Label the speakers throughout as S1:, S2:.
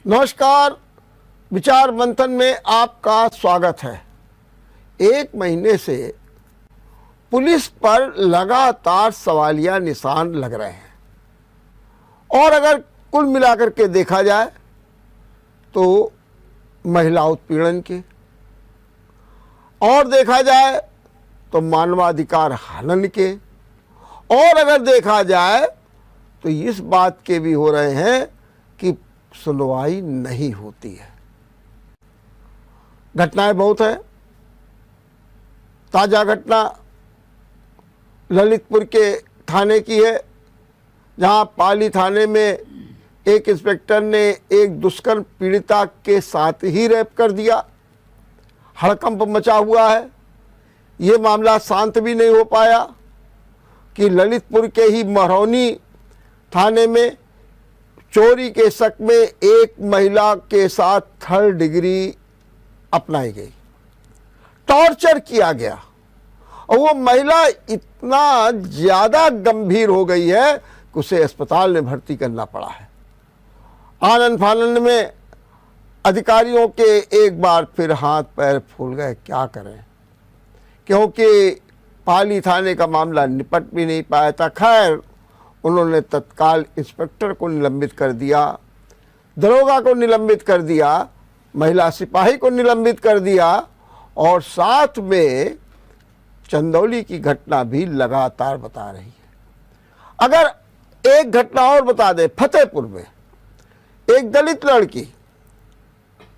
S1: नमस्कार, विचार मंथन में आपका स्वागत है। एक महीने से पुलिस पर लगातार सवालिया निशान लग रहे हैं और अगर कुल मिलाकर के देखा जाए तो महिला उत्पीड़न के और देखा जाए तो मानवाधिकार हनन के और अगर देखा जाए तो इस बात के भी हो रहे हैं कि सुनवाई नहीं होती है। घटनाएं बहुत है। ताजा घटना ललितपुर के थाने की है, जहां पाली थाने में एक इंस्पेक्टर ने एक दुष्कर्म पीड़िता के साथ ही रेप कर दिया। हड़कंप मचा हुआ है। ये मामला शांत भी नहीं हो पाया कि ललितपुर के ही महरौनी थाने में चोरी के शक में एक महिला के साथ 3rd डिग्री अपनाई गई, टॉर्चर किया गया और वो महिला इतना ज़्यादा गंभीर हो गई है कि उसे अस्पताल में भर्ती करना पड़ा है। आनन फानन में अधिकारियों के एक बार फिर हाथ पैर फूल गए, क्या करें, क्योंकि पाली थाने का मामला निपट भी नहीं पाया था। खैर, उन्होंने तत्काल इंस्पेक्टर को निलंबित कर दिया, दरोगा को निलंबित कर दिया, महिला सिपाही को निलंबित कर दिया और साथ में चंदौली की घटना भी लगातार बता रही है। अगर एक घटना और बता दें, फतेहपुर में एक दलित लड़की,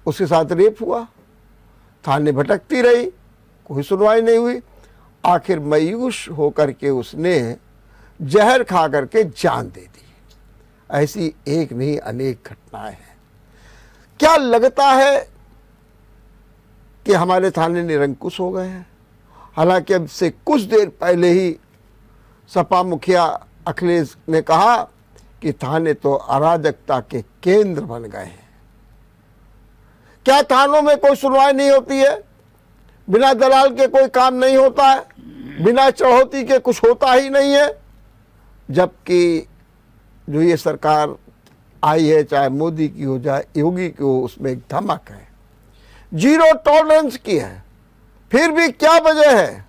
S1: उसके साथ रेप हुआ, थाने भटकती रही, कोई सुनवाई नहीं हुई। आखिर मायूस होकर के उसने जहर खा करके जान दे दी। ऐसी एक नहीं अनेक घटनाएं हैं। क्या लगता है कि हमारे थाने निरंकुश हो गए हैं? हालांकि अब से कुछ देर पहले ही सपा मुखिया अखिलेश ने कहा कि थाने तो अराजकता के केंद्र बन गए हैं। क्या थानों में कोई सुनवाई नहीं होती है? बिना दलाल के कोई काम नहीं होता है? बिना चढ़ौती के कुछ होता ही नहीं है? जबकि जो ये सरकार आई है, चाहे मोदी की हो चाहे योगी की हो, उसमें एक धमक है, 0 टॉलरेंस की है। फिर भी क्या वजह है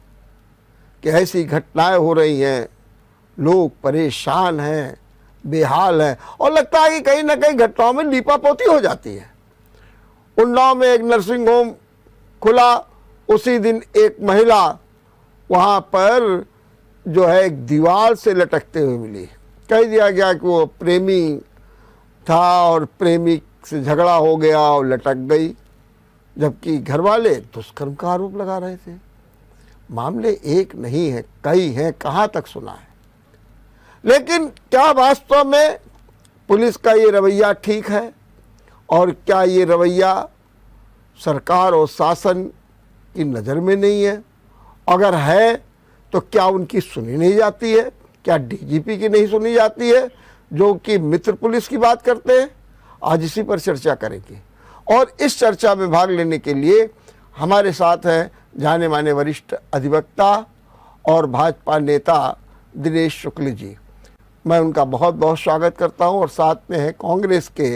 S1: कि ऐसी घटनाएं हो रही हैं, लोग परेशान हैं, बेहाल हैं और लगता है कि कहीं ना कहीं घटनाओं में लीपापोती हो जाती है। उन्नाव में एक नर्सिंग होम खुला, उसी दिन एक महिला वहाँ पर जो है एक दीवार से लटकते हुए मिली। कह दिया गया कि वो प्रेमी था और प्रेमी से झगड़ा हो गया और लटक गई, जबकि घर वाले दुष्कर्म का आरोप लगा रहे थे। मामले एक नहीं है, कई हैं, कहाँ तक सुना है। लेकिन क्या वास्तव में पुलिस का ये रवैया ठीक है? और क्या ये रवैया सरकार और शासन की नज़र में नहीं है? अगर है तो क्या उनकी सुनी नहीं जाती है? क्या डीजीपी की नहीं सुनी जाती है, जो कि मित्र पुलिस की बात करते हैं? आज इसी पर चर्चा करेंगे और इस चर्चा में भाग लेने के लिए हमारे साथ हैं जाने माने वरिष्ठ अधिवक्ता और भाजपा नेता दिनेश शुक्ल जी। मैं उनका बहुत बहुत स्वागत करता हूं और साथ में हैं कांग्रेस के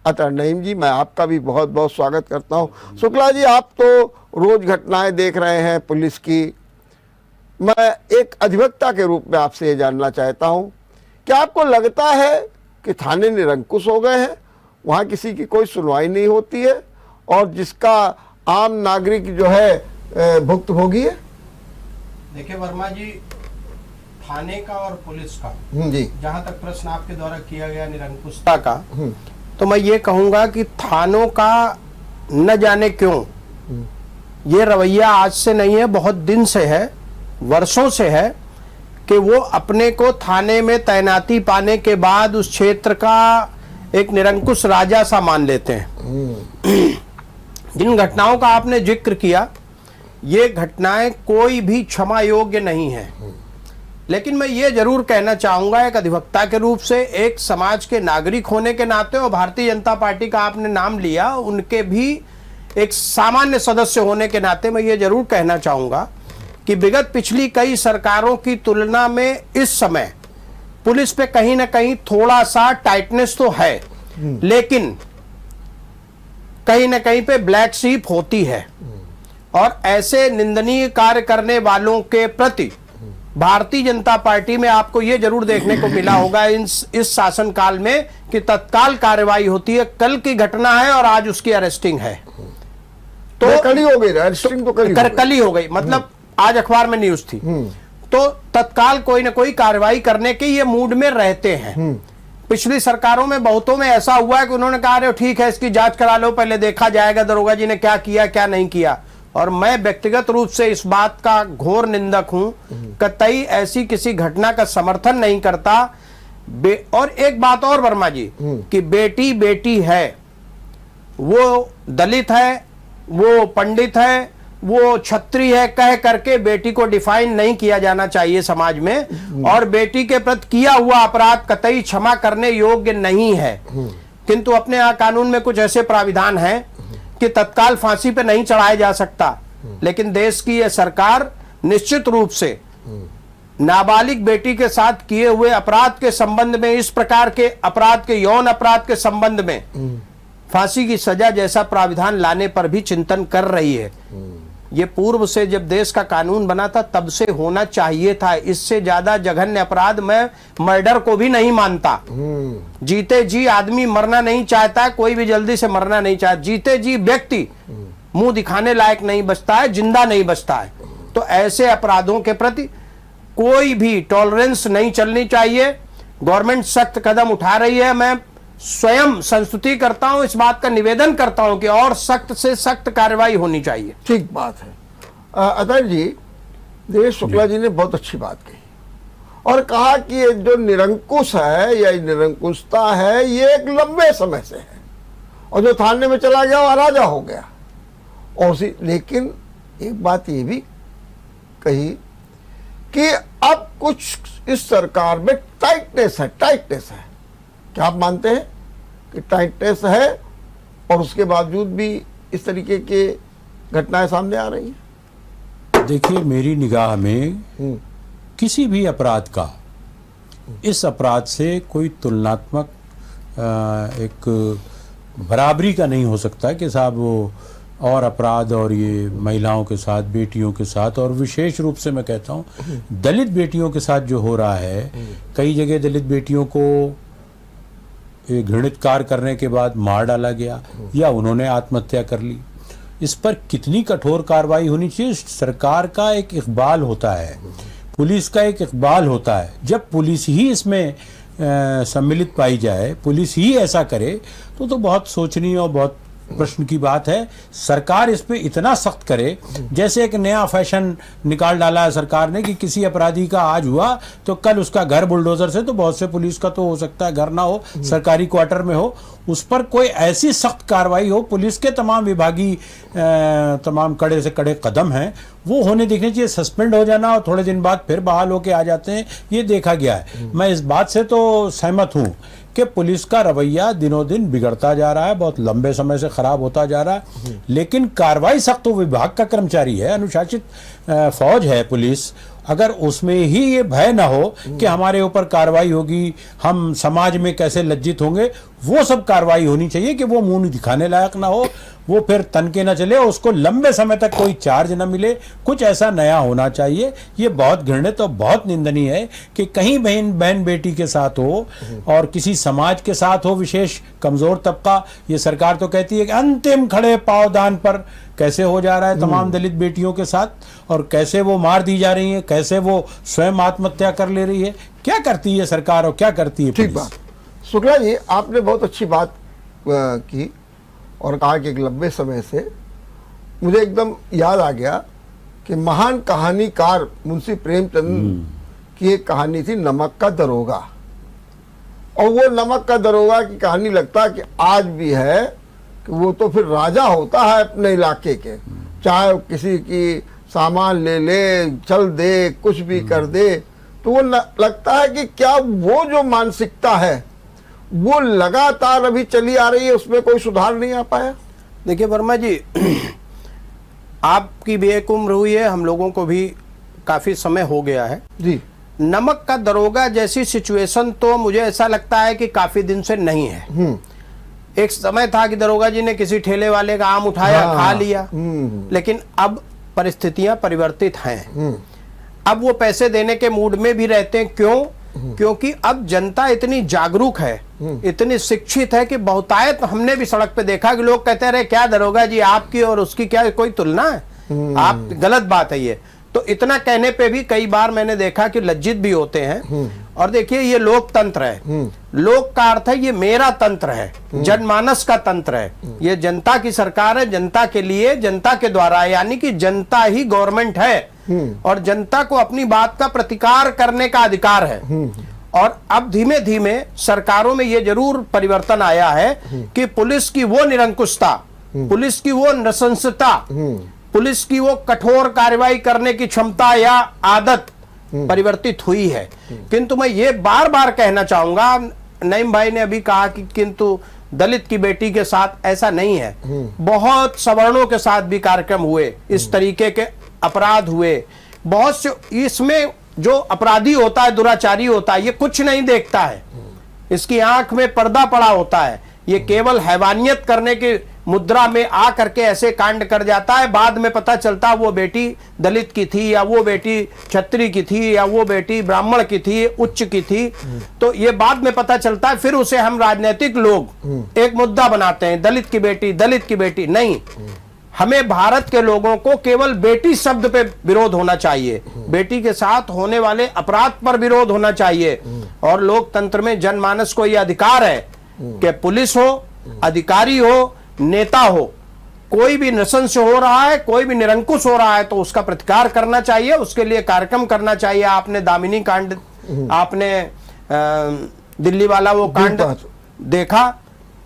S1: अतर नईम जी। मैं आपका भी बहुत बहुत स्वागत करता हूं। शुक्ला जी, आप तो रोज़ घटनाएं देख रहे हैं पुलिस की। मैं एक अधिवक्ता के रूप में आपसे ये जानना चाहता हूं, क्या आपको लगता है कि थाने निरंकुश हो गए हैं, वहाँ किसी की कोई सुनवाई नहीं होती है और जिसका आम नागरिक जो है भुक्तभोगी है?
S2: देखिए वर्मा जी, थाने का और पुलिस का
S1: जी,
S2: जहाँ तक प्रश्न आपके द्वारा किया गया निरंकुशता का, तो मैं ये कहूँगा कि थानों का न जाने क्यों ये रवैया आज से नहीं है, बहुत दिन से है, वर्षों से है कि वो अपने को थाने में तैनाती पाने के बाद उस क्षेत्र का एक निरंकुश राजा सा मान लेते हैं। जिन घटनाओं का आपने जिक्र किया, ये घटनाएं कोई भी क्षमा योग्य नहीं है। लेकिन मैं ये जरूर कहना चाहूंगा एक अधिवक्ता के रूप से, एक समाज के नागरिक होने के नाते, और भारतीय जनता पार्टी का आपने नाम लिया, उनके भी एक सामान्य सदस्य होने के नाते मैं ये जरूर कहना चाहूंगा कि विगत पिछली कई सरकारों की तुलना में इस समय पुलिस पे कहीं ना कहीं थोड़ा सा टाइटनेस तो है, लेकिन कहीं ना कहीं पे ब्लैक शीप होती है। और ऐसे निंदनीय कार्य करने वालों के प्रति भारतीय जनता पार्टी में आपको यह जरूर देखने को मिला होगा इस शासनकाल में कि तत्काल कार्रवाई होती है। कल की घटना है और आज उसकी अरेस्टिंग है, तो
S1: कल ही हो गई, अरेस्टिंग तो
S2: कल ही हो गई, मतलब आज अखबार में न्यूज थी। तो तत्काल कोई ना कोई कार्रवाई करने के ये मूड में रहते हैं। पिछली सरकारों में बहुतों में ऐसा हुआ है कि उन्होंने कहा अरे ठीक है इसकी जांच करा लो, पहले देखा जाएगा दरोगा जी ने क्या किया क्या नहीं किया। और मैं व्यक्तिगत रूप से इस बात का घोर निंदक हूं, कतई ऐसी किसी घटना का समर्थन नहीं करता। और एक बात और वर्मा जी, कि बेटी बेटी है, वो दलित है, वो पंडित है, वो क्षत्रिय है कह करके बेटी को डिफाइन नहीं किया जाना चाहिए समाज में। और बेटी के प्रति किया हुआ अपराध कतई क्षमा करने योग्य नहीं है। किंतु अपने यहाँ कानून में कुछ ऐसे प्राविधान हैं कि तत्काल फांसी पे नहीं चढ़ाया जा सकता, लेकिन देश की यह सरकार निश्चित रूप से नाबालिग बेटी के साथ किए हुए अपराध के संबंध में, इस प्रकार के अपराध के यौन अपराध के संबंध में फांसी की सजा जैसा प्राविधान लाने पर भी चिंतन कर रही है। ये पूर्व से जब देश का कानून बना था तब से होना चाहिए था। इससे ज्यादा जघन्य अपराध मैं मर्डर को भी नहीं मानता। जीते जी आदमी मरना नहीं चाहता, कोई भी जल्दी से मरना नहीं चाहता। जीते जी व्यक्ति मुंह दिखाने लायक नहीं बचता है, जिंदा नहीं बचता है। तो ऐसे अपराधों के प्रति कोई भी टॉलरेंस नहीं चलनी चाहिए। गवर्नमेंट सख्त कदम उठा रही है। मैं स्वयं संस्तुति करता हूं, इस बात का निवेदन करता हूं कि और सख्त से सख्त कार्रवाई होनी चाहिए।
S1: ठीक बात है। अतः जी, दिनेश शुक्ला जी ने बहुत अच्छी बात कही और कहा कि ये जो निरंकुश है या निरंकुशता है ये एक लंबे समय से है, और जो थाने में चला गया वो अराजा हो गया। और लेकिन एक बात ये भी कही कि अब कुछ इस सरकार में टाइटनेस है। क्या आप मानते हैं कि टाइटनेस है और उसके बावजूद भी इस तरीके के घटनाएं सामने आ रही हैं?
S3: देखिए, मेरी निगाह में किसी भी अपराध का इस अपराध से कोई तुलनात्मक एक बराबरी का नहीं हो सकता कि साहब वो और अपराध और ये महिलाओं के साथ, बेटियों के साथ, और विशेष रूप से मैं कहता हूँ दलित बेटियों के साथ जो हो रहा है। कई जगह दलित बेटियों को घृणित कार्य करने के बाद मार डाला गया या उन्होंने आत्महत्या कर ली। इस पर कितनी कठोर कार्रवाई होनी चाहिए। सरकार का एक इकबाल होता है, पुलिस का एक इकबाल होता है। जब पुलिस ही इसमें सम्मिलित पाई जाए, पुलिस ही ऐसा करे तो बहुत सोचनीय और बहुत प्रश्न की बात है। सरकार इस पे इतना सख्त करे, जैसे एक नया फैशन निकाल डाला है सरकार ने कि किसी अपराधी का आज हुआ तो कल उसका घर बुलडोजर से, तो बहुत से पुलिस का तो हो सकता है घर ना हो, सरकारी क्वार्टर में हो, उस पर कोई ऐसी सख्त कार्रवाई हो। पुलिस के तमाम विभागीय तमाम कड़े से कड़े कदम हैं वो होने देखने चाहिए। सस्पेंड हो जाना और थोड़े दिन बाद फिर बहाल होके आ जाते हैं, ये देखा गया है। मैं इस बात से तो सहमत हूँ कि पुलिस का रवैया दिनों दिन बिगड़ता जा रहा है, बहुत लंबे समय से खराब होता जा रहा है। लेकिन कार्रवाई सख्त तो विभाग का कर्मचारी है, अनुशासित फौज है पुलिस। अगर उसमें ही ये भय ना हो कि हमारे ऊपर कार्रवाई होगी, हम समाज में कैसे लज्जित होंगे, वो सब कार्रवाई होनी चाहिए कि वो मुंह दिखाने लायक ना हो, वो फिर तनके ना चले, उसको लंबे समय तक कोई चार्ज ना मिले। कुछ ऐसा नया होना चाहिए। ये बहुत घृणित और बहुत निंदनीय है कि कहीं बहन बेटी के साथ हो और किसी समाज के साथ हो, विशेष कमजोर तबका। ये सरकार तो कहती है कि अंतिम खड़े पावदान पर कैसे हो जा रहा है तमाम दलित बेटियों के साथ, और कैसे वो मार दी जा रही है, कैसे वो स्वयं आत्महत्या कर ले रही है। क्या करती है सरकार और क्या करती है?
S1: ठीक बात। शुक्ला जी, आपने बहुत अच्छी बात की और कहा कि एक लंबे समय से, मुझे एकदम याद आ गया कि महान कहानीकार मुंशी प्रेमचंद की एक कहानी थी नमक का दरोगा। और वो नमक का दरोगा की कहानी लगता है कि आज भी है कि वो तो फिर राजा होता है अपने इलाके के, चाहे किसी की सामान ले ले, चल दे, कुछ भी कर दे। तो वो लगता है कि क्या वो जो मानसिकता है वो लगातार अभी चली आ रही है, उसमें कोई सुधार नहीं आ पाया?
S2: देखिए वर्मा जी, आपकी भी एक उम्र हुई है, हम लोगों को भी काफी समय हो गया है
S1: जी।
S2: नमक का दरोगा जैसी सिचुएशन तो मुझे ऐसा लगता है कि काफी दिन से नहीं है। एक समय था कि दरोगा जी ने किसी ठेले वाले का आम उठाया, खा लिया, लेकिन अब परिस्थितियां परिवर्तित हैं। अब वो पैसे देने के मूड में भी रहते हैं। क्यों? क्योंकि अब जनता इतनी जागरूक है, इतनी शिक्षित है कि बहुतायत हमने भी सड़क पे देखा कि लोग कहते रहे क्या दरोगा जी आपकी और उसकी क्या कोई तुलना है, आप गलत बात है ये। तो इतना कहने पे भी कई बार मैंने देखा कि लज्जित भी होते हैं। और देखिए ये लोकतंत्र है, लोक का अर्थ है ये मेरा तंत्र है, जनमानस का तंत्र है, ये जनता की सरकार है, जनता के लिए, जनता के द्वारा, यानी कि जनता ही गवर्नमेंट है और जनता को अपनी बात का प्रतिकार करने का अधिकार है। और अब धीमे धीमे सरकारों में ये जरूर परिवर्तन आया है कि पुलिस की वो निरंकुशता, पुलिस की वो नृशंसता, पुलिस की वो कठोर कार्रवाई करने की क्षमता या आदत परिवर्तित हुई है। किंतु मैं ये बार बार कहना चाहूंगा, नईम भाई ने अभी कहा कि किंतु दलित की बेटी के साथ ऐसा नहीं है, बहुत सवर्णों के साथ भी कार्यक्रम हुए, इस तरीके के अपराध हुए बहुत से। इसमें जो अपराधी होता है, दुराचारी होता है, ये कुछ नहीं देखता है, इसकी आंख में पर्दा पड़ा होता है, ये केवल हैवानियत करने की मुद्रा में आ करके ऐसे कांड कर जाता है। बाद में पता चलता वो बेटी दलित की थी या वो बेटी क्षत्रिय की थी या वो बेटी ब्राह्मण की थी, उच्च की थी, तो ये बाद में पता चलता है। फिर उसे हम राजनीतिक लोग एक मुद्दा बनाते हैं, दलित की बेटी, दलित की बेटी। नहीं, हमें भारत के लोगों को केवल बेटी शब्द पे विरोध होना चाहिए, बेटी के साथ होने वाले अपराध पर विरोध होना चाहिए। और लोकतंत्र में जनमानस को यह अधिकार है कि पुलिस हो, अधिकारी हो, नेता हो, कोई भी नृशंस हो रहा है, कोई भी निरंकुश हो रहा है तो उसका प्रतिकार करना चाहिए, उसके लिए कार्यक्रम करना चाहिए। आपने दामिनी कांड, आपने दिल्ली वाला वो कांड देखा,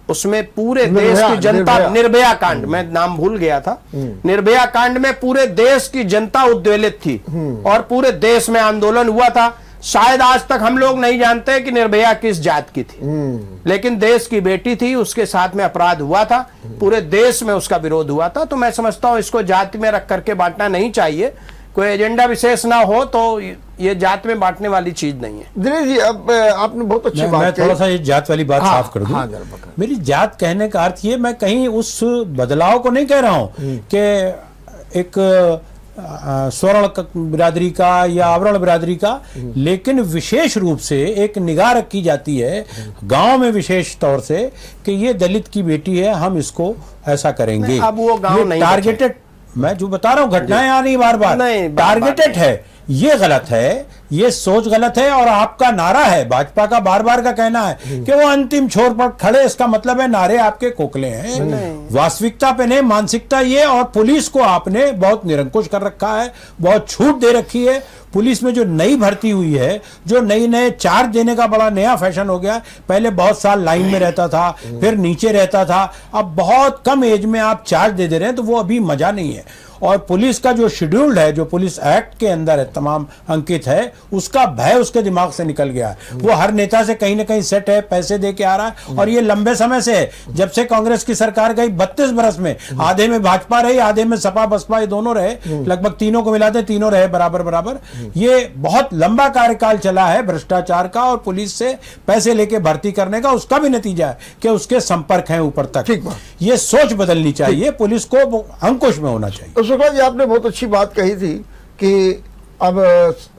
S2: उसमें पूरे देश की जनता, निर्भया कांड, मैं नाम भूल गया था, निर्भया कांड में पूरे देश की जनता उद्वेलित थी और पूरे देश में आंदोलन हुआ था। शायद आज तक हम लोग नहीं जानते कि निर्भया किस जात की थी, लेकिन देश की बेटी थी, उसके साथ में अपराध हुआ था, पूरे देश में उसका विरोध हुआ था। तो मैं समझता हूं इसको जाति में रख करके बांटना नहीं चाहिए, कोई एजेंडा विशेष ना हो तो ये जात में बांटने वाली चीज नहीं है।
S1: दिनेश जी, अब आपने बहुत अच्छी बात
S3: मैं
S1: कही।
S3: थोड़ा सा ये जात वाली बात साफ कर दूं। मेरी जात कहने का अर्थ ये, मैं कहीं उस बदलाव को नहीं कह रहा हूं कि एक स्वर्ण बिरादरी का या आवरण बिरादरी का, लेकिन विशेष रूप से एक निगाह रखी जाती है गांव में विशेष तौर से कि ये दलित की बेटी है, हम इसको ऐसा करेंगे।
S2: अब वो गांव नहीं
S3: टारगेटेड, मैं जो बता रहा हूं घटनाएं आ रही बार बार, टारगेटेड है, ये गलत है, ये सोच गलत है। और आपका नारा है, भाजपा का बार बार का कहना है कि वो अंतिम छोर पर खड़े, इसका मतलब है नारे आपके खोखले हैं, वास्तविकता पे नहीं, मानसिकता ये। और पुलिस को आपने बहुत निरंकुश कर रखा है, बहुत छूट दे रखी है। पुलिस में जो नई भर्ती हुई है, जो नए चार्ज देने का बड़ा नया फैशन हो गया, पहले बहुत साल लाइन में रहता था, फिर नीचे रहता था, अब बहुत कम एज में आप चार्ज दे रहे हैं, तो वो अभी मजा नहीं है। और पुलिस का जो शेड्यूल्ड है, जो पुलिस एक्ट के अंदर है, तमाम अंकित है, उसका भय उसके दिमाग से निकल गया है। वो हर नेता से कहीं ना कहीं सेट है, पैसे दे के आ रहा है, और ये लंबे समय से है। जब से कांग्रेस की सरकार गई 32 बरस में, आधे में भाजपा रही, आधे में सपा बसपा, ये दोनों रहे, लगभग तीनों को मिलाते तीनों रहे बराबर बराबर। ये बहुत लंबा कार्यकाल चला है भ्रष्टाचार का और पुलिस से पैसे लेके भर्ती करने का। उसका भी नतीजा है कि उसके संपर्क हैं ऊपर तक। ये सोच बदलनी चाहिए, पुलिस को अंकुश में होना चाहिए।
S1: शुक्ला जी, आपने बहुत अच्छी बात कही थी कि अब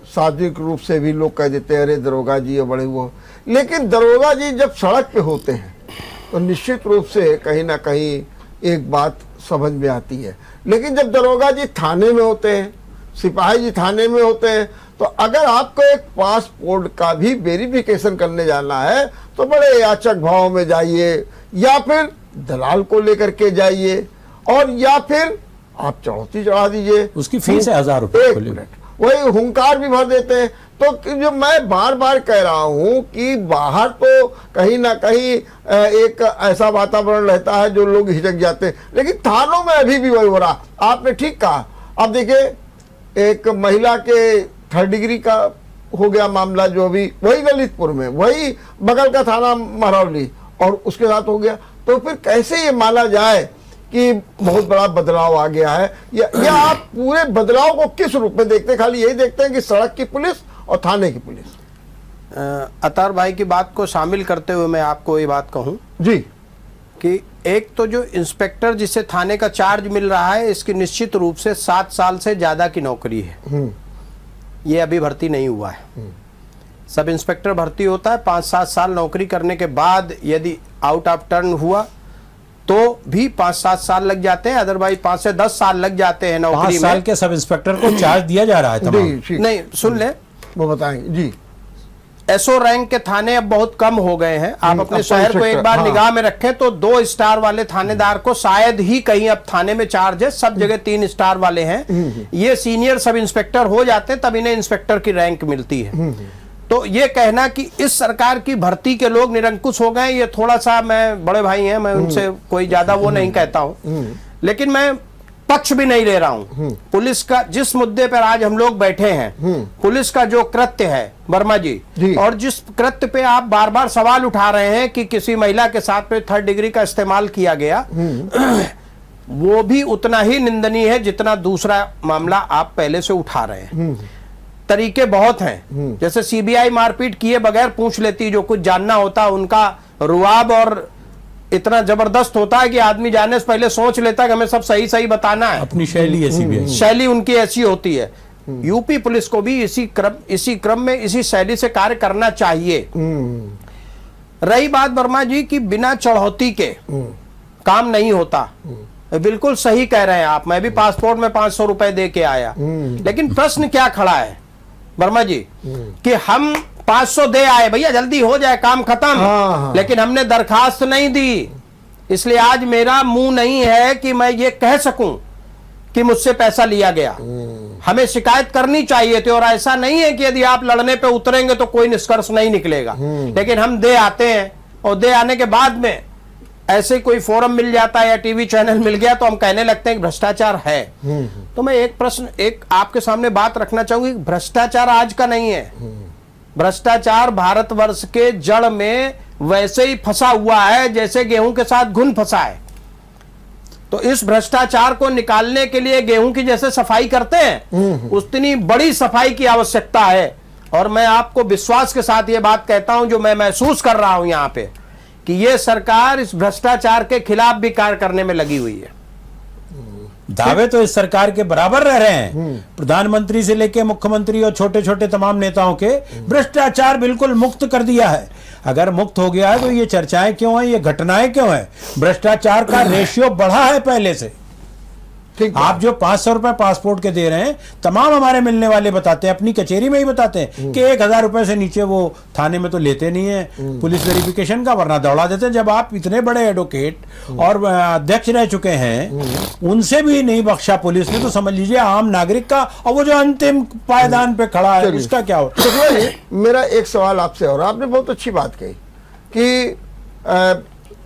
S1: सार्वजनिक रूप से भी लोग कह देते हैं अरे दरोगा जी ये बड़े वो, लेकिन दरोगा जी जब सड़क पे होते हैं तो निश्चित रूप से कहीं ना कहीं एक बात समझ में आती है। लेकिन जब दरोगा जी थाने में होते हैं, सिपाही जी थाने में होते हैं, तो अगर आपको एक पासपोर्ट का भी वेरिफिकेशन करने जाना है तो बड़े याचक भाव में जाइए, या फिर दलाल को लेकर के जाइए, और या फिर आप चढ़ौती चढ़ा दीजिए,
S3: उसकी फीस है 1000 रुपये।
S1: एक मिनट, वही हुंकार भी भर देते हैं। तो जो मैं बार बार कह रहा हूं कि बाहर तो कहीं ना कहीं एक ऐसा वातावरण रहता है जो लोग हिचक जाते हैं, लेकिन थानों में अभी भी वही हो रहा। आपने ठीक कहा। अब देखिए, एक महिला के 3rd डिग्री का हो गया मामला, जो अभी वही ललितपुर में, वही बगल का थाना महरौली, और उसके साथ हो गया। तो फिर कैसे ये माना जाए कि बहुत बड़ा बदलाव आ गया है, या आप पूरे बदलाव को किस रूप में देखते हैं? खाली यही देखते हैं कि सड़क की पुलिस और थाने की पुलिस?
S2: अतार भाई की बात को शामिल करते हुए मैं आपको ये बात कहूं
S1: जी,
S2: कि एक तो जो इंस्पेक्टर जिसे थाने का चार्ज मिल रहा है, इसकी निश्चित रूप से 7 साल से ज्यादा की नौकरी है। ये अभी भर्ती नहीं हुआ है। सब इंस्पेक्टर भर्ती होता है 5-7 साल नौकरी करने के बाद, यदि आउट ऑफ टर्न हुआ तो भी 5-7 साल लग जाते हैं, अदरवाइज 5 से 10 साल लग जाते हैं नौकरी
S3: 5 साल के सब इंस्पेक्टर को चार्ज दिया जा रहा है तमाम।
S1: जी,
S2: नहीं, सुन ले,
S1: वो बताएंगे जी।
S2: एसओ रैंक के थाने अब बहुत कम हो गए हैं। आप अपने
S1: अब
S2: शहर को एक बार
S1: हाँ।
S2: निगाह में रखें तो 2 स्टार वाले थानेदार को शायद ही कहीं अब थाने में चार्ज है, सब जगह 3 स्टार वाले हैं। ये सीनियर सब इंस्पेक्टर हो जाते हैं तब इन्हें इंस्पेक्टर की रैंक मिलती है। तो ये कहना कि इस सरकार की भर्ती के लोग निरंकुश हो गए, ये थोड़ा सा, मैं बड़े भाई हैं, मैं उनसे कोई ज्यादा वो नहीं कहता हूं, लेकिन मैं पक्ष भी नहीं ले रहा हूं। पुलिस का जिस मुद्दे पर आज हम लोग बैठे हैं, पुलिस का जो कृत्य है वर्मा जी, और जिस कृत्य पे आप बार बार सवाल उठा रहे हैं कि किसी महिला के साथ में 3rd डिग्री का इस्तेमाल किया गया, वो भी उतना ही निंदनीय है जितना दूसरा मामला आप पहले से उठा रहे हैं। तरीके बहुत हैं, जैसे सीबीआई मारपीट किए बगैर पूछ लेती, जो कुछ जानना होता, उनका रुआब और इतना जबरदस्त होता है कि आदमी जाने से पहले सोच लेता है कि हमें सब सही सही बताना है।
S3: अपनी शैली ऐसी भी है।
S2: शैली उनकी ऐसी होती है। यूपी पुलिस को भी इसी क्रम में इसी शैली से कार्य करना चाहिए। रही बात वर्मा जी की बिना चढ़ौती के काम नहीं होता, बिल्कुल सही कह रहे हैं आप। मैं भी पासपोर्ट में 500 रुपए दे के आया, लेकिन प्रश्न क्या खड़ा है वर्मा जी कि हम 500 दे आए, भैया जल्दी हो जाए काम खत्म, लेकिन हमने दरखास्त नहीं दी। इसलिए आज मेरा मुंह नहीं है कि मैं ये कह सकूं कि मुझसे पैसा लिया गया। हमें शिकायत करनी चाहिए थी, और ऐसा नहीं है कि यदि आप लड़ने पे उतरेंगे तो कोई निष्कर्ष नहीं निकलेगा, लेकिन हम दे आते हैं, और दे आने के बाद में ऐसे कोई फोरम मिल जाता है या टीवी चैनल मिल गया तो हम कहने लगते हैं कि भ्रष्टाचार है। तो मैं एक प्रश्न आपके सामने बात रखना चाहूंगी, भ्रष्टाचार आज का नहीं है। भ्रष्टाचार भारतवर्ष के जड़ में वैसे ही फंसा हुआ है जैसे गेहूं के साथ घुन फंसा है। तो इस भ्रष्टाचार को निकालने के लिए गेहूं की जैसे सफाई करते हैं, उतनी बड़ी सफाई की आवश्यकता है। और मैं आपको विश्वास के साथ ये बात कहता हूं, जो मैं महसूस कर रहा हूं यहां पे, कि ये सरकार इस भ्रष्टाचार के खिलाफ भी कार्य करने में लगी हुई है।
S3: दावे तो इस सरकार के बराबर रह रहे हैं, प्रधानमंत्री से लेके मुख्यमंत्री और छोटे छोटे तमाम नेताओं के, भ्रष्टाचार बिल्कुल मुक्त कर दिया है। अगर मुक्त हो गया है तो ये चर्चाएं क्यों हैं, ये घटनाएं क्यों हैं? भ्रष्टाचार का रेशियो बढ़ा है पहले से। आप जो 500 रुपए पासपोर्ट के दे रहे हैं, तमाम हमारे मिलने वाले बताते हैं, अपनी कचेरी में ही बताते हैं कि 1000 रुपए से नीचे वो थाने में तो लेते नहीं है पुलिस वेरिफिकेशन का, वरना दौड़ा देते हैं। जब आप इतने बड़े एडवोकेट और अध्यक्ष रह चुके हैं, उनसे भी नहीं बख्शा पुलिस ने, तो समझ लीजिए आम नागरिक का, और वो जो अंतिम पायदान पे खड़ा है उसका क्या हो।
S1: तो मेरा एक सवाल आपसे, और आपने बहुत अच्छी बात कही कि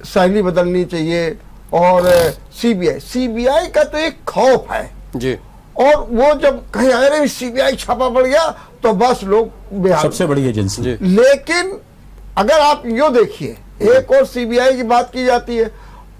S1: शैली बदलनी चाहिए, और सीबीआई का तो एक खौफ है
S2: जी,
S1: और वो जब कहीं अरे सीबीआई छापा पड़ गया तो बस लोग बेहाल।
S3: सबसे बड़ी एजेंसी।
S1: लेकिन अगर आप यो देखिए, एक और सीबीआई की बात की जाती है,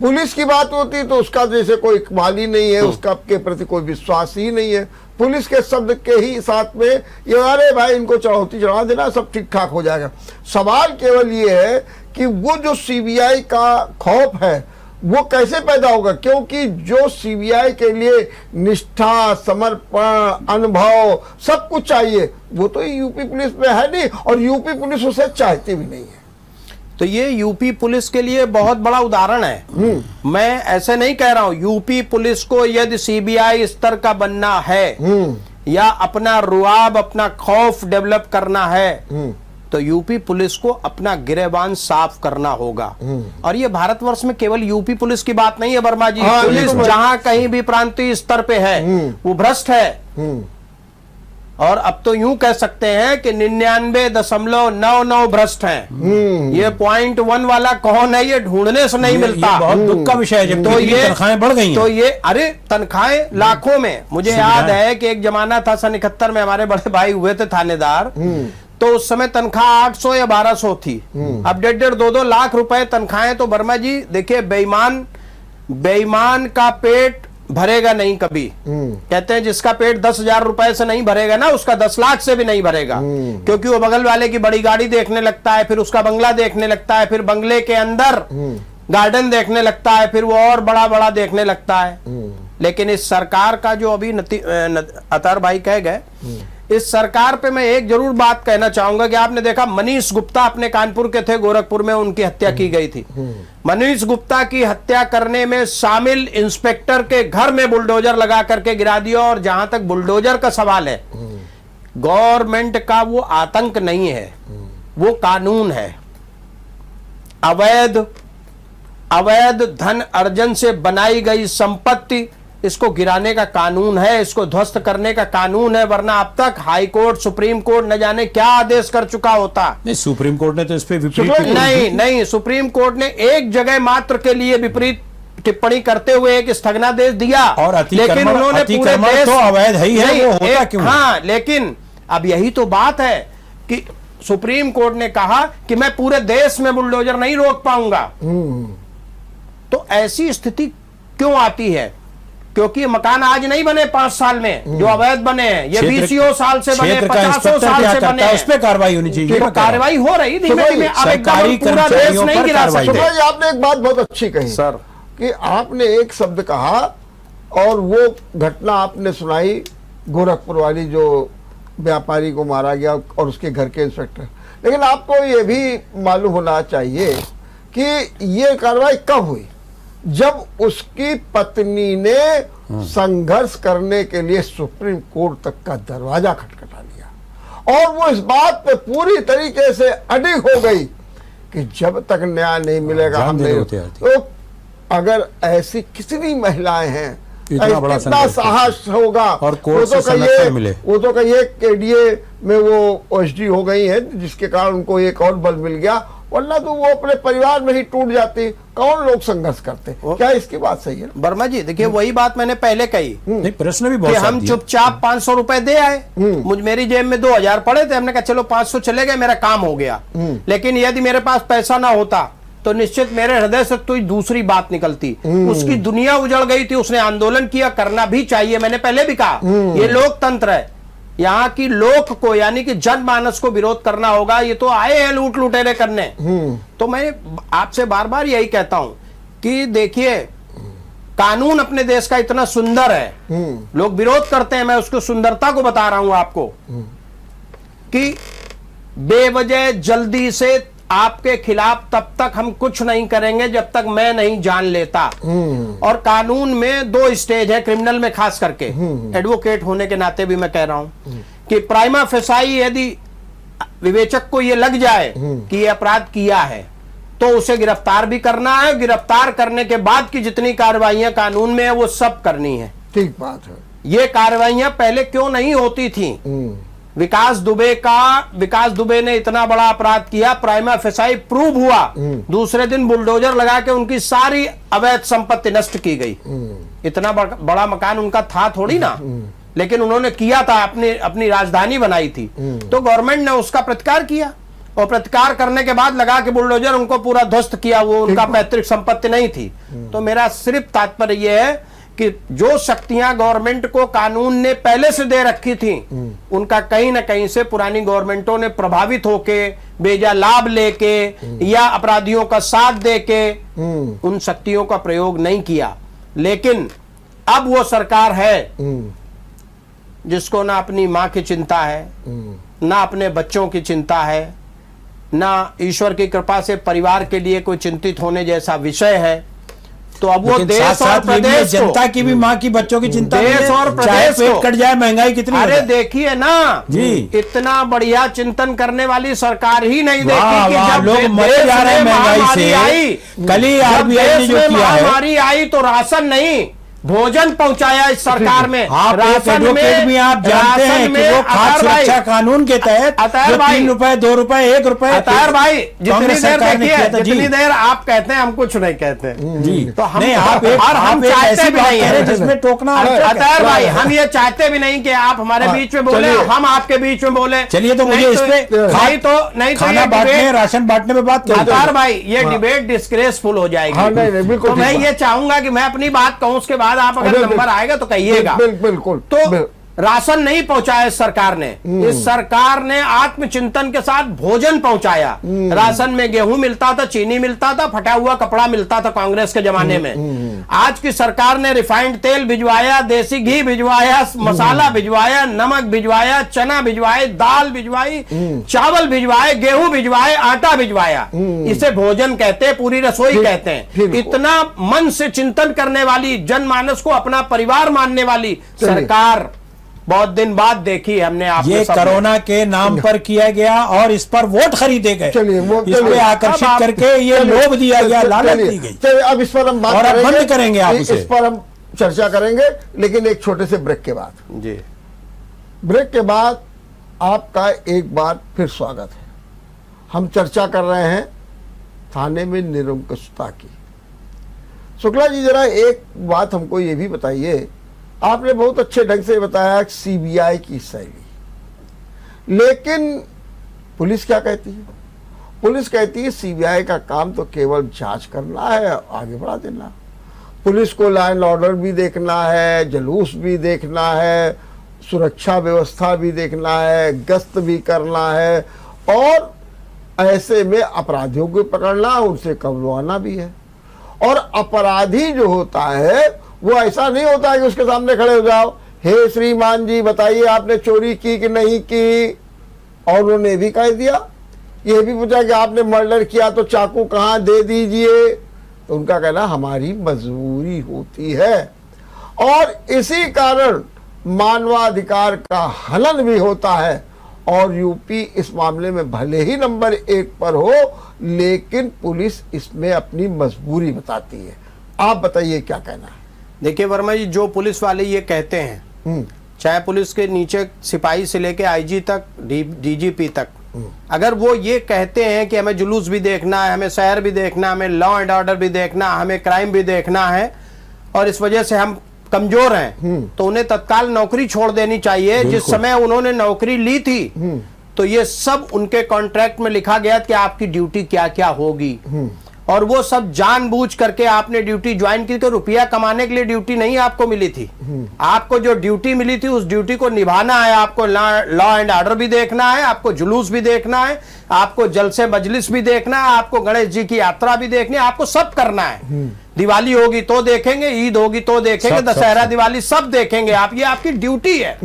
S1: पुलिस की बात होती है तो उसका जैसे कोई इकबाल ही नहीं है, उसका के प्रति कोई विश्वास ही नहीं है। पुलिस के शब्द के ही साथ में ये अरे भाई इनको चढ़ौती चढ़ा देना, सब ठीक ठाक हो जाएगा। सवाल केवल ये है कि वो जो सीबीआई का खौफ है वो कैसे पैदा होगा, क्योंकि जो सीबीआई के लिए निष्ठा, समर्पण, अनुभव सब कुछ चाहिए, वो तो यूपी पुलिस में है नहीं, और यूपी पुलिस उसे चाहती भी नहीं है।
S2: तो ये यूपी पुलिस के लिए बहुत बड़ा उदाहरण है। मैं ऐसे नहीं कह रहा हूं, यूपी पुलिस को यदि सीबीआई स्तर का बनना है या अपना रुआब, अपना खौफ डेवलप करना है, तो यूपी पुलिस को अपना गिरेबान साफ करना होगा। और ये भारतवर्ष में केवल यूपी पुलिस की बात नहीं है वर्मा जी। पुलिस जहां कहीं भी प्रांतीय स्तर पे है वो भ्रष्ट है। और अब तो यूं कह सकते हैं कि 99.99 भ्रष्ट हैं। ये 0.1 वाला कौन है, ये ढूंढने से नहीं मिलता।
S3: ये बहुत दुख का विषय है, जब
S2: तो ये
S3: तनख्वाहें बढ़ गई हैं।
S2: तो ये अरे तनख्वाहें लाखों में। मुझे याद है कि एक जमाना था सन 71 में, हमारे बड़े भाई हुए थे थानेदार, तो उस समय तनख्वाह 800 या 1200 थी। अब 1.5 2 लाख रुपए तनख्वाहें। तो वर्मा जी देखिए, बेईमान का पेट भरेगा नहीं कभी। कहते हैं जिसका पेट 10,000 रुपए से नहीं भरेगा ना, उसका 10 लाख से भी नहीं भरेगा। क्योंकि वो बगल वाले की बड़ी गाड़ी देखने लगता है, फिर उसका बंगला देखने लगता है, फिर बंगले के अंदर गार्डन देखने लगता है, फिर वो और बड़ा बड़ा देखने लगता है। लेकिन इस सरकार का जो अभी अतर भाई कह गए, इस सरकार पे मैं एक जरूर बात कहना चाहूंगा कि आपने देखा मनीष गुप्ता अपने कानपुर के थे, गोरखपुर में उनकी हत्या की गई थी। मनीष गुप्ता की हत्या करने में शामिल इंस्पेक्टर के घर में बुलडोजर लगा करके गिरा दिया। और जहां तक बुलडोजर का सवाल है, गवर्नमेंट का वो आतंक नहीं है, वो कानून है। अवैध धन अर्जन से बनाई गई संपत्ति, इसको गिराने का कानून है, इसको ध्वस्त करने का कानून है। वरना अब तक हाई कोर्ट, सुप्रीम कोर्ट न जाने क्या आदेश कर चुका होता।
S3: नहीं, सुप्रीम कोर्ट ने तो इस पे विपरीत
S2: नहीं, सुप्रीम कोर्ट ने एक जगह मात्र के लिए विपरीत टिप्पणी करते हुए एक स्थगनादेश दिया।
S3: और
S2: लेकिन उन्होंने पूरे देश
S3: तो अवैध ही है, वो होता क्यों?
S2: हाँ, लेकिन अब यही तो बात है कि सुप्रीम कोर्ट ने कहा कि मैं पूरे देश में बुलडोजर नहीं रोक पाऊंगा। तो ऐसी स्थिति क्यों आती है? क्योंकि मकान आज नहीं बने 5 साल में, जो अवैध बने हैं, ये 20 साल से बने, 50 साल से बने हैं।
S3: उस पे कार्रवाई होनी चाहिए।
S2: तो कार्रवाई हो रही धीमे धीमे, अब
S3: सरकारी
S2: पूरा देश नहीं गिरा सकते।
S1: आपने एक बात बहुत अच्छी कही
S2: सर
S1: कि आपने एक शब्द कहा और वो घटना आपने सुनाई, गोरखपुर वाली जो व्यापारी को मारा गया और उसके घर के इंस्पेक्टर। लेकिन आपको ये भी मालूम होना चाहिए कि ये कार्रवाई कब हुई, जब उसकी पत्नी ने संघर्ष करने के लिए सुप्रीम कोर्ट तक का दरवाजा खटखटा लिया और वो इस बात पे पूरी तरीके से अडिग हो गई कि जब तक न्याय नहीं मिलेगा हम नहीं। तो अगर ऐसी कितनी महिलाएं हैं, कितना साहस होगा।
S3: और कोर्ट से संरक्षण मिले।
S1: वो तो कहिए केडीए में वो ओएसडी हो गई है, जिसके कारण उनको एक और बल मिल गया, वरना तो वो अपने परिवार में ही टूट जाती। कौन लोग संघर्ष करते? क्या इसकी बात सही है?
S2: वर्मा जी देखिए, वही बात मैंने पहले कही।
S3: नहीं, प्रश्न भी बहुत
S2: कि हम चुपचाप 500 रुपए दे आए, मेरी जेब में 2000 पड़े थे, हमने कहा चलो 500 चले गए, मेरा काम हो गया। लेकिन यदि मेरे पास पैसा ना होता तो निश्चित मेरे हृदय से कोई दूसरी बात निकलती। उसकी दुनिया उजड़ गई थी, उसने आंदोलन किया, करना भी चाहिए। मैंने पहले भी कहा ये लोकतंत्र है, यहाँ की लोक को यानी कि जनमानस को विरोध करना होगा। ये तो आए हैं लूट लुटेरे करने। तो मैं आपसे बार बार यही कहता हूं कि देखिए, कानून अपने देश का इतना सुंदर है, लोग विरोध करते हैं, मैं उसको सुंदरता को बता रहा हूं आपको कि बेवजह जल्दी से आपके खिलाफ तब तक हम कुछ नहीं करेंगे जब तक मैं नहीं जान लेता। और कानून में 2 स्टेज है, क्रिमिनल में खास करके, एडवोकेट होने के नाते भी मैं कह रहा हूं कि प्राइमा फेसाई यदि विवेचक को यह लग जाए कि यह अपराध किया है तो उसे गिरफ्तार भी करना है। गिरफ्तार करने के बाद की जितनी कार्रवाइयां कानून में है वो सब करनी है।
S1: ठीक बात है।
S2: ये कार्रवाइयां पहले क्यों नहीं होती थी? विकास दुबे ने इतना बड़ा अपराध किया, प्राइमा फेसाई प्रूव हुआ, दूसरे दिन बुलडोजर लगा के उनकी सारी अवैध संपत्ति नष्ट की गई। इतना बड़ा मकान उनका था थोड़ी ना, लेकिन उन्होंने किया था, अपनी राजधानी बनाई थी। तो गवर्नमेंट ने उसका प्रतिकार किया और प्रतिकार करने के बाद लगा के बुलडोजर उनको पूरा ध्वस्त किया। वो उनका पैतृक संपत्ति नहीं थी। तो मेरा सिर्फ तात्पर्य यह है कि जो शक्तियां गवर्नमेंट को कानून ने पहले से दे रखी थी, उनका कहीं ना कहीं से पुरानी गवर्नमेंटों ने प्रभावित होके, बेजा लाभ लेके या अपराधियों का साथ देके उन शक्तियों का प्रयोग नहीं किया। लेकिन अब वो सरकार है जिसको ना अपनी मां की चिंता है, ना अपने बच्चों की चिंता है, ना ईश्वर की कृपा से परिवार के लिए कोई चिंतित होने जैसा विषय है। तो अब वो देश और प्रदेश,
S3: जनता की भी, माँ की, बच्चों की चिंता,
S2: देश और प्रदेश
S3: पेट कट जाए, महंगाई कितनी।
S2: अरे देखिए ना जी, इतना बढ़िया चिंतन करने वाली सरकार ही नहीं देखी कि जब
S3: लोग मरे जा रहे हैं महंगाई से। कल ही आरबीआई ने जो किया है,
S2: महामारी आई तो राशन नहीं, भोजन पहुंचाया इस सरकार में।
S3: राशन में भी आप जानते हैं कि वो खाद्य सुरक्षा कानून के तहत 3 रुपए, 2 रुपए, 1 रुपए।
S2: अतार भाई, जितनी देर देखिए, जितनी देर आप कहते हैं हम कुछ नहीं कहते
S3: जी,
S2: तो हम
S3: नहीं,
S2: हम चाहते भी नहीं है
S3: जिसमें टोकना।
S2: अतार भाई, हम ये चाहते भी नहीं कि आप हमारे बीच में बोले, हम आपके बीच में बोले।
S3: चलिए, तो मुझे इस पे
S2: नहीं
S3: खाना बांटने, राशन बांटने में बात करें।
S2: अतार भाई, ये डिबेट डिस्ग्रेसफुल हो जाएगी। तो मैं ये चाहूंगा कि मैं अपनी बात कहूं, उसके बाद आप अगर नंबर आएगा तो कहिएगा।
S1: बिल्कुल।
S2: तो राशन नहीं पहुंचाया इस सरकार ने। इस सरकार ने आत्मचिंतन के साथ भोजन पहुंचाया। राशन में गेहूं मिलता था, चीनी मिलता था, फटा हुआ कपड़ा मिलता था कांग्रेस के जमाने में। आज की सरकार ने रिफाइंड तेल भिजवाया, देसी घी भिजवाया, मसाला भिजवाया, नमक भिजवाया, चना भिजवाए, दाल भिजवाई, चावल भिजवाए, गेहूं भिजवाए, आटा भिजवाया। इसे भोजन कहते हैं, पूरी रसोई कहते हैं। इतना मन से चिंतन करने वाली, जनमानस को अपना परिवार मानने वाली सरकार बहुत दिन बाद देखी हमने। आपने
S3: ये कोरोना के नाम पर किया गया और इस पर वोट खरीदे गए, इस पे आकर्षित करके ये लोभ दिया गया, लालच दी गई।
S1: चलिए अब इस पर हम बात
S3: और अब बंद करेंगे आप उसे।
S1: इस पर हम चर्चा करेंगे, लेकिन एक छोटे से ब्रेक के बाद।
S2: जी,
S1: ब्रेक के बाद आपका एक बार फिर स्वागत है। हम चर्चा कर रहे हैं थाने में निरंकुशता की। शुक्ला जी, जरा एक बात हमको ये भी बताइए, आपने बहुत अच्छे ढंग से बताया सीबीआई की शैली, लेकिन पुलिस क्या कहती है? पुलिस कहती है सीबीआई का काम तो केवल जांच करना है, आगे बढ़ा देना। पुलिस को लॉ एंड ऑर्डर भी देखना है, जुलूस भी देखना है, सुरक्षा व्यवस्था भी देखना है, गश्त भी करना है, और ऐसे में अपराधियों को पकड़ना, उनसे कबलवाना भी है। और अपराधी जो होता है वो ऐसा नहीं होता है कि उसके सामने खड़े हो जाओ, हे श्रीमान जी बताइए आपने चोरी की कि नहीं की, और उन्होंने भी कह दिया, ये भी पूछा कि आपने मर्डर किया तो चाकू कहाँ दे दीजिए, तो उनका कहना हमारी मजबूरी होती है। और इसी कारण मानवाधिकार का हनन भी होता है। और यूपी इस मामले में भले ही नंबर 1 पर हो, लेकिन पुलिस इसमें अपनी मजबूरी बताती है। आप बताइए क्या कहना है?
S2: देखिए वर्मा जी, जो पुलिस वाले ये कहते हैं, चाहे पुलिस के नीचे सिपाही से लेके आईजी तक, डीजीपी तक, अगर वो ये कहते हैं कि हमें जुलूस भी देखना है, हमें शहर भी देखना है, हमें लॉ एंड ऑर्डर भी देखना, हमें क्राइम भी देखना है, और इस वजह से हम कमजोर हैं, तो उन्हें तत्काल नौकरी छोड़ देनी चाहिए। जिस समय उन्होंने नौकरी ली थी तो ये सब उनके कॉन्ट्रैक्ट में लिखा गया कि आपकी ड्यूटी क्या क्या होगी, और वो सब जानबूझ करके आपने ड्यूटी ज्वाइन की। तो रुपया कमाने के लिए ड्यूटी नहीं आपको मिली थी। आपको जो ड्यूटी मिली थी उस ड्यूटी को निभाना है। आपको लॉ एंड ऑर्डर भी देखना है, आपको जुलूस भी देखना है, आपको जलसे मजलिस भी देखना है, आपको गणेश जी की यात्रा भी देखनी है, आपको सब करना है। दिवाली होगी तो देखेंगे, ईद होगी तो देखेंगे, दशहरा दिवाली सब देखेंगे आप, ये आपकी ड्यूटी है।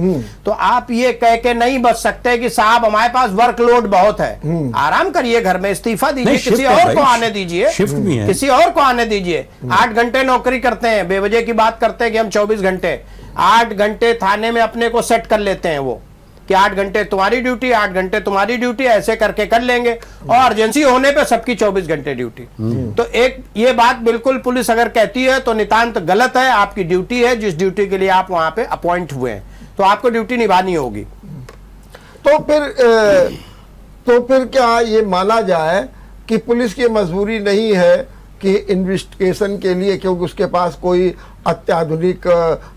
S2: तो आप ये कह के नहीं बच सकते कि साहब हमारे पास वर्कलोड बहुत है, आराम करिए, घर में इस्तीफा दीजिए, किसी और को आने दीजिए,
S3: शिफ्ट भी है,
S2: किसी और को आने दीजिए। 8 घंटे नौकरी करते हैं, बेवजह की बात करते हैं कि हम 24 घंटे, 8 घंटे थाने में अपने को सेट कर लेते हैं वो, कि 8 घंटे तुम्हारी ड्यूटी, 8 घंटे तुम्हारी ड्यूटी, ऐसे करके कर लेंगे, और इमरजेंसी होने पे सबकी 24 घंटे ड्यूटी। तो एक ये बात बिल्कुल पुलिस अगर कहती है तो नितांत गलत है। आपकी ड्यूटी है, जिस ड्यूटी के लिए आप वहां पे अपॉइंट हुए हैं, तो आपको ड्यूटी निभानी होगी।
S1: तो फिर क्या ये माना जाए कि पुलिस की मजबूरी नहीं है कि इन्वेस्टिगेशन के लिए, क्योंकि उसके पास कोई अत्याधुनिक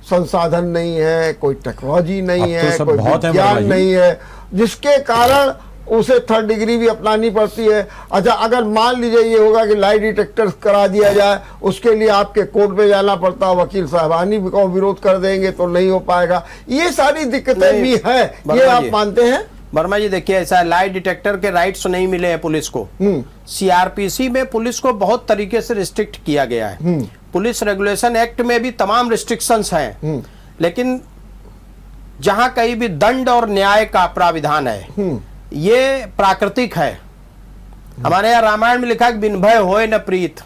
S1: संसाधन नहीं है, कोई टेक्नोलॉजी नहीं है, कोई विज्ञान नहीं है, जिसके कारण उसे 3rd डिग्री भी अपनानी पड़ती है। अच्छा, अगर मान लीजिए ये होगा कि लाई डिटेक्टर करा दिया जाए, उसके लिए आपके कोर्ट पे जाना पड़ता, वकील साहबानी को विरोध कर देंगे तो नहीं हो पाएगा। ये सारी दिक्कतें भी हैं, ये आप मानते हैं?
S2: वर्मा जी देखिए, ऐसा लाई डिटेक्टर के राइट्स नहीं मिले हैं पुलिस को। सीआरपीसी में पुलिस को बहुत तरीके से रिस्ट्रिक्ट किया गया है। पुलिस रेगुलेशन एक्ट में भी तमाम रिस्ट्रिक्शंस हैं, लेकिन जहां कहीं भी दंड और न्याय का प्राविधान है, ये प्राकृतिक है। हमारे यहाँ रामायण में लिखा है कि बिन भय होए न प्रीत।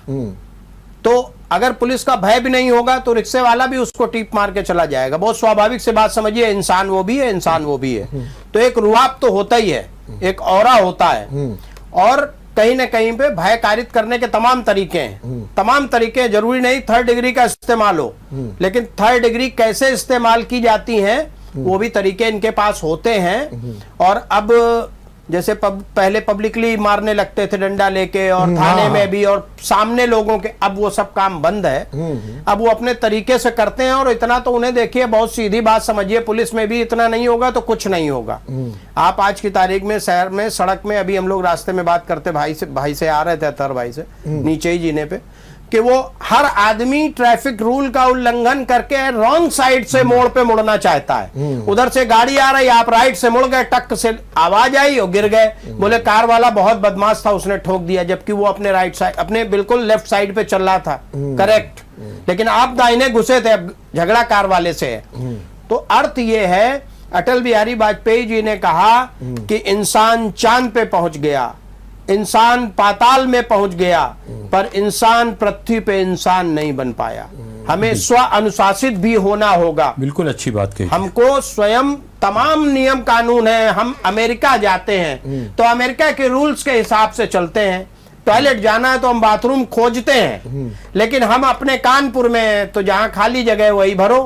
S2: तो अगर पुलिस का भय भी नहीं होगा तो रिक्शे वाला भी उसको टीप मार के चला जाएगा। बहुत स्वाभाविक से बात समझिए, इंसान वो भी है, इंसान वो भी है। तो एक रुआब तो होता ही है, एक ऑरा होता है, और कहीं ना कहीं पे भय कारित करने के तमाम तरीके हैं। तमाम तरीके, जरूरी नहीं 3rd डिग्री का इस्तेमाल हो, लेकिन 3rd डिग्री कैसे इस्तेमाल की जाती है वो भी तरीके इनके पास होते हैं। और अब जैसे पहले पब्लिकली मारने लगते थे डंडा लेके, और थाने में भी, और सामने लोगों के, अब वो सब काम बंद है। अब वो अपने तरीके से करते हैं, और इतना तो उन्हें देखिए, बहुत सीधी बात समझिए, पुलिस में भी इतना नहीं होगा तो कुछ नहीं होगा। आप आज की तारीख में शहर में, सड़क में, अभी हम लोग रास्ते में बात करते भाई से आ रहे थे, अतर भाई से, नीचे ही जीने पे, कि वो हर आदमी ट्रैफिक रूल का उल्लंघन करके रॉन्ग साइड से मोड़ पे मुड़ना चाहता है। उधर से गाड़ी आ रही, आप राइट से मुड़ गए, टक से आवाज आई और गिर गए। बोले कार वाला बहुत बदमाश था, उसने ठोक दिया, जबकि वो अपने राइट साइड, अपने बिल्कुल लेफ्ट साइड पे चल रहा था, करेक्ट, लेकिन आप दाहिने घुसे थे, अब झगड़ा कार वाले से है। तो अर्थ ये है, अटल बिहारी वाजपेयी जी ने कहा कि इंसान चांद पे पहुंच गया, इंसान पाताल में पहुंच गया, पर इंसान पृथ्वी पे इंसान नहीं बन पाया। हमें स्व अनुशासित भी होना होगा।
S3: बिल्कुल अच्छी बात कही।
S2: हमको स्वयं तमाम नियम कानून है। हम अमेरिका जाते हैं तो अमेरिका के रूल्स के हिसाब से चलते हैं। टॉयलेट जाना है तो हम बाथरूम खोजते हैं, लेकिन हम अपने कानपुर में तो जहां खाली जगह वही भरो,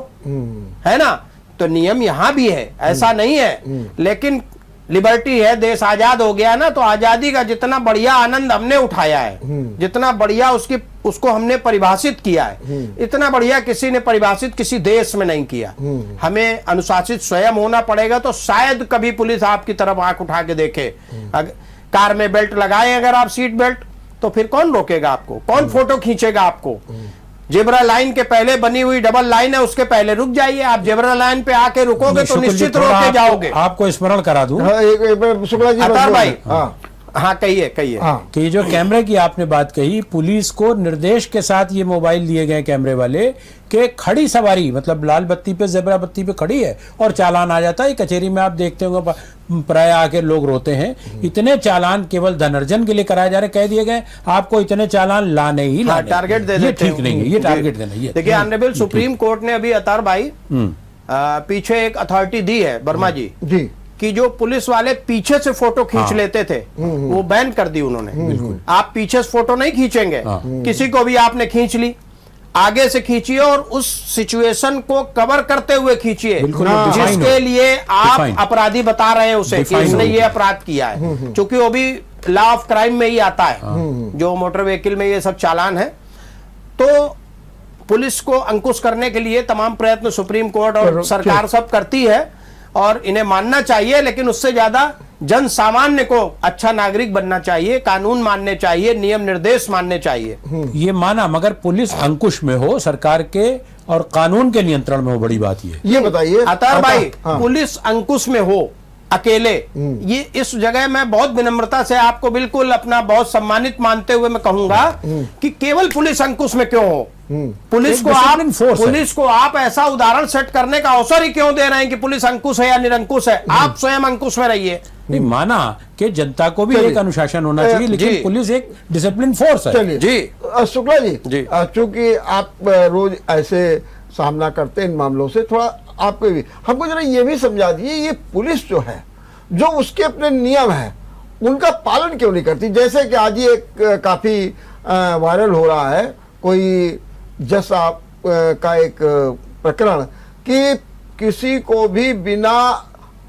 S2: है ना। तो नियम यहां भी है, ऐसा नहीं है, लेकिन लिबर्टी है, देश आजाद हो गया ना, तो आजादी का जितना बढ़िया आनंद हमने उठाया है, जितना बढ़िया उसको हमने परिभाषित किया है, इतना बढ़िया किसी ने परिभाषित किसी देश में नहीं किया। हमें अनुशासित स्वयं होना पड़ेगा, तो शायद कभी पुलिस आपकी तरफ आंख उठा के देखे। कार में बेल्ट लगाए अगर आप, सीट बेल्ट, तो फिर कौन रोकेगा आपको, कौन फोटो खींचेगा आपको। जेब्रा लाइन के पहले बनी हुई डबल लाइन है, उसके पहले रुक जाइए। आप जेब्रा लाइन पे आके रुकोगे तो निश्चित रोक के जाओगे।
S3: आपको स्मरण करा दूं,
S1: हाँ, एक शुक्ला जी
S2: अतार भाई,
S1: हाँ
S2: हाँ कहिए कहिए।
S1: हाँ।
S3: कि जो कैमरे की आपने बात कही, पुलिस को निर्देश के साथ ये मोबाइल दिए गए कैमरे वाले कि खड़ी सवारी, मतलब लाल बत्ती पे, जेब्रा बत्ती पे खड़ी है और चालान आ जाता है। कचहरी में आप देखते होंगे प्राय आके लोग रोते हैं, इतने चालान केवल धनार्जन के लिए कराए जा रहे, कह दिए गए आपको इतने चालान लाने ही लाने।
S2: टारगेट दे
S3: ये
S2: देते
S3: ठीक नहीं है, ये टारगेट देना ही है।
S2: देखिए ऑनरेबल सुप्रीम कोर्ट ने अभी अतार भाई पीछे एक अथॉरिटी दी है वर्मा जी कि जो पुलिस वाले पीछे से फोटो खींच लेते थे, वो बैन कर दी उन्होंने। आप पीछे से फोटो नहीं खींचेंगे, किसी को भी आपने खींच ली, आगे से खींचिए और उस सिचुएशन को कवर करते हुए खींचिए जिसके लिए आप अपराधी बता रहे हैं उसे कि इसने ये अपराध किया है, क्योंकि वो भी लॉ ऑफ क्राइम में ही आता है। जो मोटर व्हीकल में ये सब चालान है, तो पुलिस को अंकुश करने के लिए तमाम प्रयत्न सुप्रीम कोर्ट और सरकार सब करती है और इन्हें मानना चाहिए, लेकिन उससे ज्यादा जन सामान्य को अच्छा नागरिक बनना चाहिए, कानून मानने चाहिए, नियम निर्देश मानने चाहिए।
S3: ये माना, मगर पुलिस अंकुश में हो, सरकार के और कानून के नियंत्रण में हो, बड़ी बात ये
S1: बताइए
S2: अतार भाई। पुलिस अंकुश में हो अकेले, ये इस जगह मैं बहुत विनम्रता से आपको बिल्कुल अपना बहुत सम्मानित मानते हुए मैं कहूंगा कि केवल पुलिस अंकुश में क्यों हो। पुलिस को आप ऐसा उदाहरण सेट करने का अवसर ही क्यों दे रहे हैं कि पुलिस अंकुश है या निरंकुश है। आप स्वयं अंकुश में रहिए।
S3: नहीं, माना कि जनता को भी एक अनुशासन होना चाहिए, लेकिन पुलिस एक डिसिप्लिन फोर्स है।
S2: जी
S1: शुक्ला जी, चूंकि आप रोज ऐसे सामना करते हैं इन मामलों से, थोड़ा आपको भी हमको जरा ये भी समझा दीजिए, ये पुलिस जो है, जो उसके अपने नियम है, उनका पालन क्यों नहीं करती। जैसे कि आज ये एक काफी वायरल हो रहा है, कोई जज साहब का एक प्रकरण कि किसी को भी बिना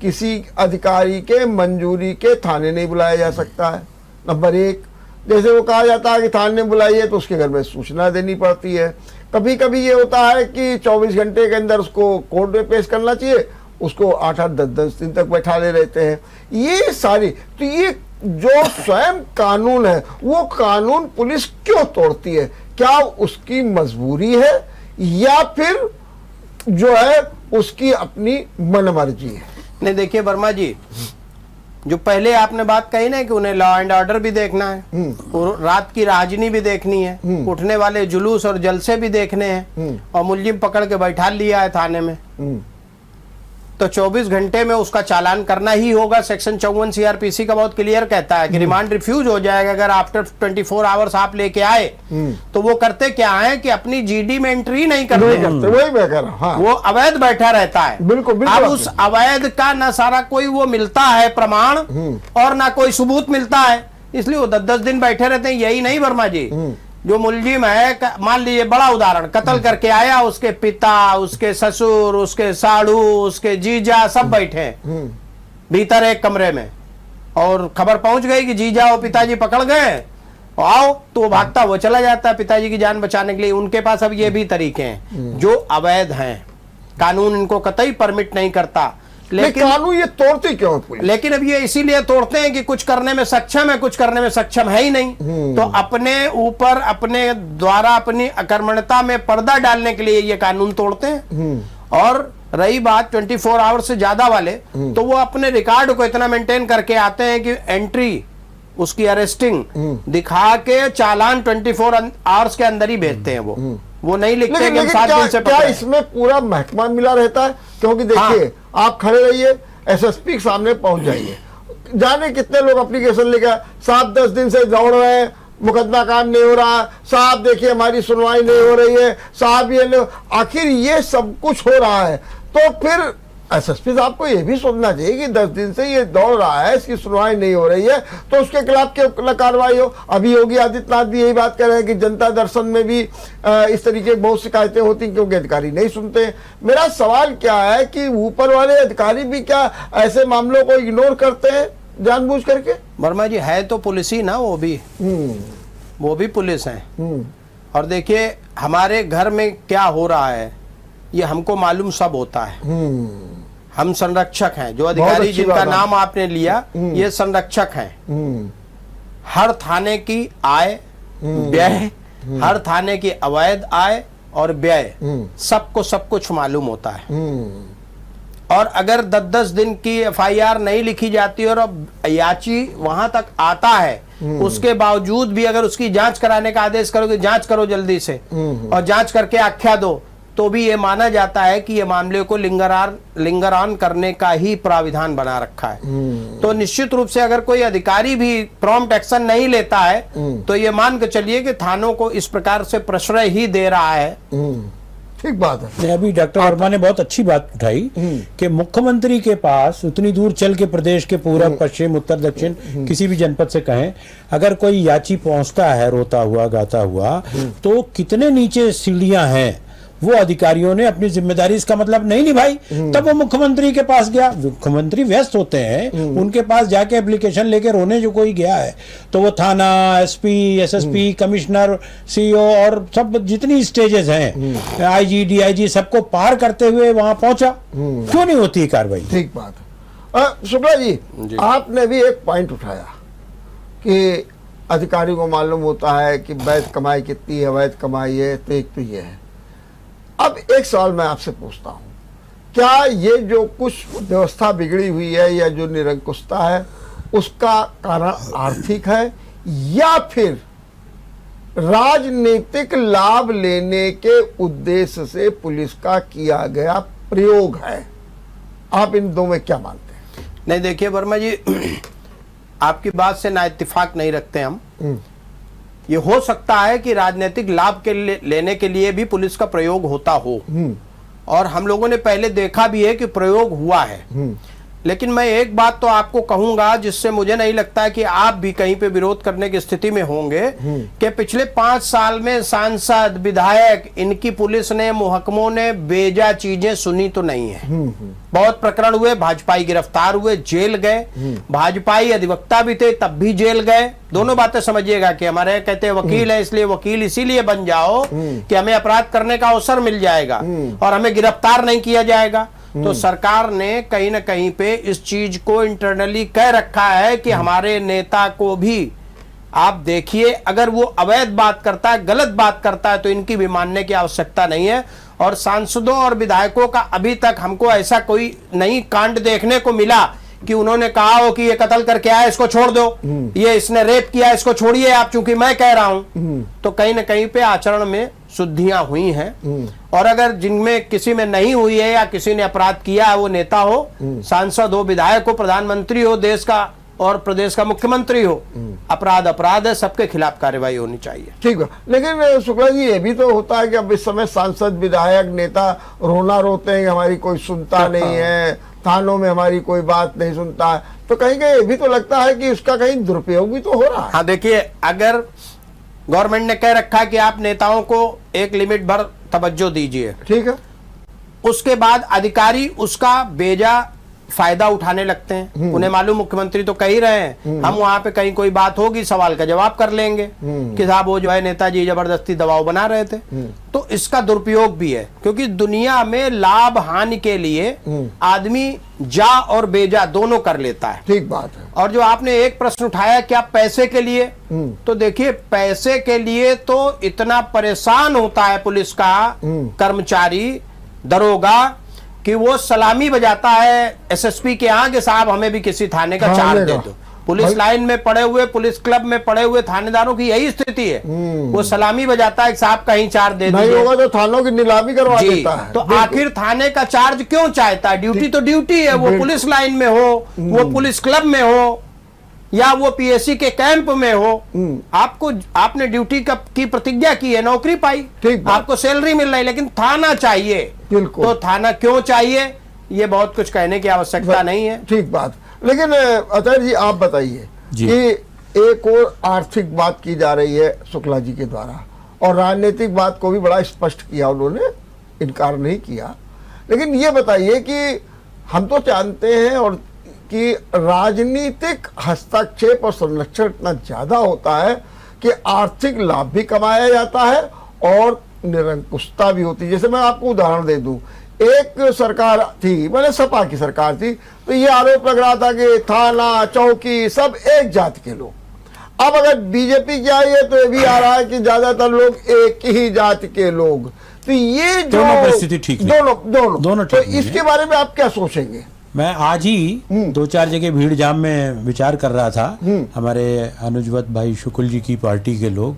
S1: किसी अधिकारी के मंजूरी के थाने नहीं बुलाया जा सकता है। नंबर एक, जैसे वो कहा जाता है कि थाने बुलाइए तो उसके घर में सूचना देनी पड़ती है। कभी कभी ये होता है कि 24 घंटे के अंदर उसको कोर्ट में पेश करना चाहिए, उसको 8-8, 10-10 दिन तक बैठा ले रहते हैं। ये सारी, तो ये जो स्वयं कानून है, वो कानून पुलिस क्यों तोड़ती है? क्या उसकी मजबूरी है या फिर जो है उसकी अपनी मनमर्जी है?
S2: नहीं, देखिए वर्मा जी, जो पहले आपने बात कही ना कि उन्हें लॉ एंड ऑर्डर भी देखना है और रात की राजनी भी देखनी है, उठने वाले जुलूस और जलसे भी देखने हैं, और मुलजिम पकड़ के बैठा लिया है थाने में, तो 24 घंटे में उसका चालान करना ही होगा। सेक्शन 54 सीआरपीसी का बहुत क्लियर कहता है कि रिमांड रिफ्यूज हो जाएगा अगर आफ्टर 24 आवर्स आप लेके आए। तो वो करते क्या है कि अपनी जीडी में एंट्री नहीं करते,
S1: वही मैं कह रहा हूं। हाँ।
S2: वो अवैध बैठा रहता है।
S1: बिल्कुल।
S2: अब उस अवैध का न सारा कोई वो मिलता है प्रमाण और ना कोई सबूत मिलता है, इसलिए वो 10-10 दिन बैठे रहते हैं। यही नहीं वर्मा जी, जो मुलजिम है, मान लीजिए बड़ा उदाहरण, कत्ल करके आया, उसके पिता, उसके ससुर, उसके साड़ू, उसके जीजा सब बैठे हैं भीतर एक कमरे में, और खबर पहुंच गई कि जीजा और पिताजी पकड़ गए, आओ, तो वो भागता वो चला जाता है पिताजी की जान बचाने के लिए। उनके पास अब ये भी तरीके हैं जो अवैध हैं, कानून इनको कतई परमिट नहीं करता। लेकिन
S1: कानून ये तोड़ती क्यों है पुलिस?
S2: लेकिन अब ये इसीलिए तोड़ते हैं कि कुछ करने में सक्षम है, कुछ करने में सक्षम है ही नहीं। तो अपने ऊपर अपने द्वारा अपनी अकर्मण्यता में पर्दा डालने के लिए ये कानून तोड़ते हैं। और रही बात 24 आवर से ज्यादा वाले, तो वो अपने रिकॉर्ड को इतना मेंटेन करके आते हैं कि एंट्री उसकी अरेस्टिंग दिखा के चालान 24 आवर्स के अंदर ही भेजते हैं। वो नहीं लिखते कि हम 7 दिन से
S1: क्या इसमें पूरा महकमा मिला रहता है? क्योंकि देखिए, आप खड़े रहिए, एसएसपी के सामने पहुंच जाइए, जाने कितने लोग एप्लीकेशन लेकर 7-10 दिन से दौड़ रहे हैं, मुकदमा काम नहीं हो रहा, साहब देखिए हमारी सुनवाई नहीं हो रही है, साहब ये आखिर ये सब कुछ हो रहा है। तो फिर एसएसपी साहब को ये भी सोचना चाहिए कि 10 दिन से ये दौड़ रहा है, इसकी सुनवाई नहीं हो रही है, तो उसके खिलाफ क्यों कार्रवाई हो। अभी योगी आदित्यनाथ भी यही बात कर रहे हैं कि जनता दर्शन में भी इस तरीके की बहुत शिकायतें होती क्योंकि अधिकारी नहीं सुनते। मेरा सवाल क्या है कि ऊपर वाले अधिकारी भी क्या ऐसे मामलों को इग्नोर करते हैं जानबूझ करके?
S2: वर्मा जी, है तो पुलिस ही ना, वो भी पुलिस है। और देखिए हमारे घर में क्या हो रहा है ये हमको मालूम सब होता है। हम संरक्षक हैं, जो अधिकारी जिनका नाम आपने लिया ये संरक्षक हैं। हर थाने की आय व्यय, हर थाने की अवैध आय और व्यय सबको सब कुछ मालूम होता है। और अगर 10-10 दिन की एफआईआर नहीं लिखी जाती और अब याची वहां तक आता है, उसके बावजूद भी अगर उसकी जांच कराने का आदेश करोगे, जांच करो जल्दी से और जांच करके आख्या दो, तो भी ये माना जाता है कि ये मामले को लिंगर ऑन करने का ही प्राविधान बना रखा है। तो निश्चित रूप से अगर कोई अधिकारी भी प्रॉम्प्ट एक्शन नहीं लेता है तो ये मान के चलिए कि थानों को इस प्रकार से प्रश्रय ही दे रहा है।
S1: ठीक बात है।
S3: अभी डॉक्टर वर्मा ने बहुत अच्छी बात उठाई कि मुख्यमंत्री के पास उतनी दूर चल के प्रदेश के पूरब पश्चिम उत्तर दक्षिण किसी भी जनपद से कहें, अगर कोई याची पहुंचता है रोता हुआ गाता हुआ, तो कितने नीचे सीढ़ियां हैं, वो अधिकारियों ने अपनी जिम्मेदारी इसका मतलब नहीं निभाई, तब वो मुख्यमंत्री के पास गया। मुख्यमंत्री व्यस्त होते हैं, उनके पास जाके एप्लीकेशन लेके रोने जो कोई गया है, तो वो थाना, एसपी, एसएसपी, कमिश्नर, सीईओ और सब जितनी स्टेजेस हैं, आईजी, डीआईजी, सबको पार करते हुए वहां पहुंचा। क्यों नहीं होती कार्रवाई?
S1: ठीक बात है। शुक्ला जी, आपने भी एक पॉइंट उठाया कि अधिकारी को मालूम होता है कि वैध कमाई कितनी है, अवैध कमाई है, तो एक तो ये है। अब एक सवाल मैं आपसे पूछता हूं, क्या ये जो कुछ व्यवस्था बिगड़ी हुई है या जो निरंकुशता है उसका कारण आर्थिक है या फिर राजनीतिक लाभ लेने के उद्देश्य से पुलिस का किया गया प्रयोग है? आप इन दो में क्या मानते हैं?
S2: नहीं, देखिए वर्मा जी, आपकी बात से ना इत्तेफाक नहीं रखते हम। ये हो सकता है कि राजनीतिक लाभ के लेने के लिए भी पुलिस का प्रयोग होता हो, और हम लोगों ने पहले देखा भी है कि प्रयोग हुआ है। लेकिन मैं एक बात तो आपको कहूंगा जिससे मुझे नहीं लगता कि आप भी कहीं पे विरोध करने की स्थिति में होंगे, कि पिछले 5 साल में सांसद, विधायक, इनकी पुलिस ने, मुहकमों ने बेजा चीजें सुनी तो नहीं है। बहुत प्रकरण हुए, भाजपाई गिरफ्तार हुए, जेल गए, भाजपाई अधिवक्ता भी थे तब भी जेल गए। दोनों बातें समझिएगा कि हमारे कहते हैं वकील है इसलिए वकील इसीलिए बन जाओ कि हमें अपराध करने का अवसर मिल जाएगा और हमें गिरफ्तार नहीं किया जाएगा। तो सरकार ने कहीं ना कहीं पे इस चीज को इंटरनली कह रखा है कि हमारे नेता को भी आप देखिए, अगर वो अवैध बात करता है, गलत बात करता है, तो इनकी भी मानने की आवश्यकता नहीं है। और सांसदों और विधायकों का अभी तक हमको ऐसा कोई नहीं कांड देखने को मिला कि उन्होंने कहा हो कि ये कत्ल करके आया, इसको छोड़ दो, ये इसने रेप किया, इसको छोड़िए आप, चूंकि मैं कह रहा हूं। तो कहीं ना कहीं पे आचरण में शुद्धियां हुई हैं। और अगर जिनमें किसी में नहीं हुई है या किसी ने अपराध किया है, वो नेता हो, सांसद हो, विधायक हो, प्रधानमंत्री हो देश का और प्रदेश का मुख्यमंत्री हो, अपराध अपराध है, सबके खिलाफ कार्रवाई होनी चाहिए।
S1: ठीक है। लेकिन शुक्ला जी, ये भी तो होता है कि अब इस समय सांसद, विधायक, नेता रोना रोते हैं कि हमारी कोई सुनता नहीं है, थानों में हमारी कोई बात नहीं सुनता है, तो कहीं कहीं ये भी तो लगता है कि उसका कहीं दुरुपयोग भी तो हो रहा है।
S2: हाँ, देखिए, अगर गवर्नमेंट ने कह रखा है कि आप नेताओं को एक लिमिट भर तवज्जो दीजिए,
S1: ठीक है,
S2: उसके बाद अधिकारी उसका बेजा फायदा उठाने लगते हैं। उन्हें मालूम, मुख्यमंत्री तो कह ही रहे हैं, हम वहां पे कहीं कोई बात होगी सवाल का जवाब कर लेंगे कि साहब वो जो है नेताजी जबरदस्ती दबाव बना रहे थे। तो इसका दुरुपयोग भी है, क्योंकि दुनिया में लाभ हानि के लिए आदमी जा और बेजा दोनों कर लेता है।
S1: ठीक बात है।
S2: और जो आपने एक प्रश्न उठाया क्या पैसे के लिए, तो देखिए पैसे के लिए तो इतना परेशान होता है पुलिस का कर्मचारी दरोगा कि वो सलामी बजाता है एसएसपी के यहाँ कि साहब हमें भी किसी थाने का चार्ज दे दो। पुलिस लाइन में पड़े हुए, पुलिस क्लब में पड़े हुए थानेदारों की यही स्थिति है। वो सलामी बजाता है साहब कहीं चार्ज दे
S1: नहीं होगा तो थानों की नीलामी करवा देता है।
S2: तो आखिर थाने का चार्ज क्यों चाहता है? ड्यूटी तो ड्यूटी है, वो पुलिस लाइन में हो, वो पुलिस क्लब में हो, या वो पीएससी के कैंप में हो, आपने ड्यूटी की प्रतिज्ञा की है, नौकरी पाई, आपको सैलरी मिल रही, लेकिन थाना चाहिए। तो थाना क्यों चाहिए ये बहुत कुछ कहने की आवश्यकता नहीं है।
S1: ठीक बात। लेकिन आचार्य जी आप बताइए कि एक और आर्थिक बात की जा रही है शुक्ला जी के द्वारा, और राजनीतिक बात को भी बड़ा स्पष्ट किया उन्होंने, इनकार नहीं किया। लेकिन ये बताइए कि हम तो जानते हैं और कि राजनीतिक हस्तक्षेप और संरक्षण इतना ज्यादा होता है कि आर्थिक लाभ भी कमाया जाता है और निरंकुशता भी होती है। जैसे मैं आपको उदाहरण दे दूं, एक सरकार थी, मैंने सपा की सरकार थी, तो ये आरोप लग रहा था कि थाना चौकी सब एक जाति के लोग। अब अगर बीजेपी की आई है तो ये भी आ रहा है कि ज्यादातर लोग एक ही जाति के लोग। तो ये जो
S3: परिस्थिति ठीक नहीं, दोनों
S1: तो इसके बारे में आप क्या सोचेंगे?
S3: मैं आज ही 2-4 जगह भीड़ जाम में विचार कर रहा था। हमारे अनुजवत भाई शुक्ल जी की पार्टी के लोग,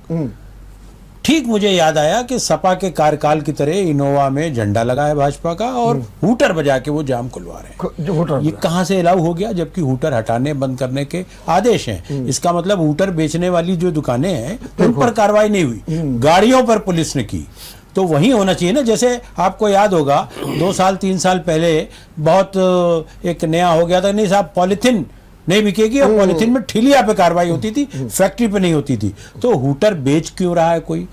S3: ठीक मुझे याद आया कि सपा के कार्यकाल की तरह इनोवा में झंडा लगा है भाजपा का और हूटर बजा के वो जाम खुलवा रहे हैं। ये कहां से अलाउ हो गया, जबकि हूटर हटाने बंद करने के आदेश हैं। इसका मतलब हूटर बेचने वाली जो दुकानें हैं उन पर कार्रवाई नहीं हुई, गाड़ियों पर पुलिस ने की। तो वही होना चाहिए ना। जैसे आपको याद होगा 2-3 साल पहले बहुत एक नया हो गया था, नहीं साहब पॉलिथीन नहीं बिकेगी, और पॉलिथीन में ठिलिया पे कार्रवाई होती थी, फैक्ट्री पे नहीं होती थी। तो हूटर बेच क्यों रहा है कोई?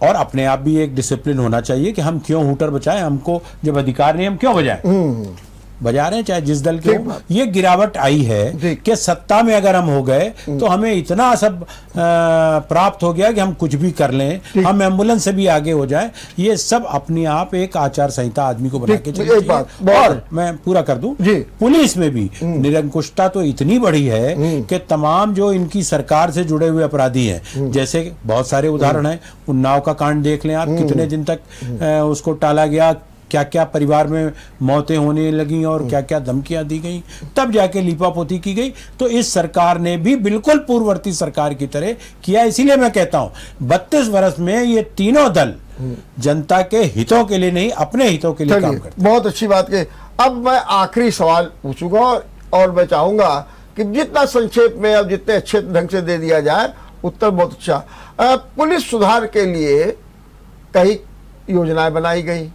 S3: और अपने आप भी एक डिसिप्लिन होना चाहिए कि हम क्यों हूटर बचाएं, हमको जब अधिकार नहीं हम क्यों बजाएं। बजा रहे हैं चाहे जिस दल के हो। ये गिरावट आई है कि सत्ता में अगर हम हो गए तो हमें इतना सब प्राप्त हो गया कि हम कुछ भी कर लें, हम एम्बुलेंस से भी आगे हो जाएं। ये सब अपनी आप एक आचार संहिता आदमी को बना के चाहिए। और मैं पूरा कर दूं, पुलिस में भी निरंकुशता तो इतनी बड़ी है कि तमाम जो इनकी सरकार से जुड़े हुए अपराधी हैं, जैसे बहुत सारे उदाहरण हैं, उन्नाव का कांड देख लें आप, कितने दिन तक उसको टाला गया, क्या क्या परिवार में मौतें होने लगी और क्या क्या धमकियां दी गई, तब जाके लीपापोती की गई। तो इस सरकार ने भी बिल्कुल पूर्ववर्ती सरकार की तरह किया। इसीलिए मैं कहता हूं 32 वर्ष में ये तीनों दल जनता के हितों के लिए नहीं, अपने हितों के लिए काम करते।
S1: बहुत अच्छी बात कही। अब मैं आखिरी सवाल पूछूंगा और मैं चाहूंगा कि जितना संक्षेप में अब जितने अच्छे ढंग से दे दिया जाए उत्तर बहुत अच्छा। पुलिस सुधार के लिए कई योजनाएं बनाई गई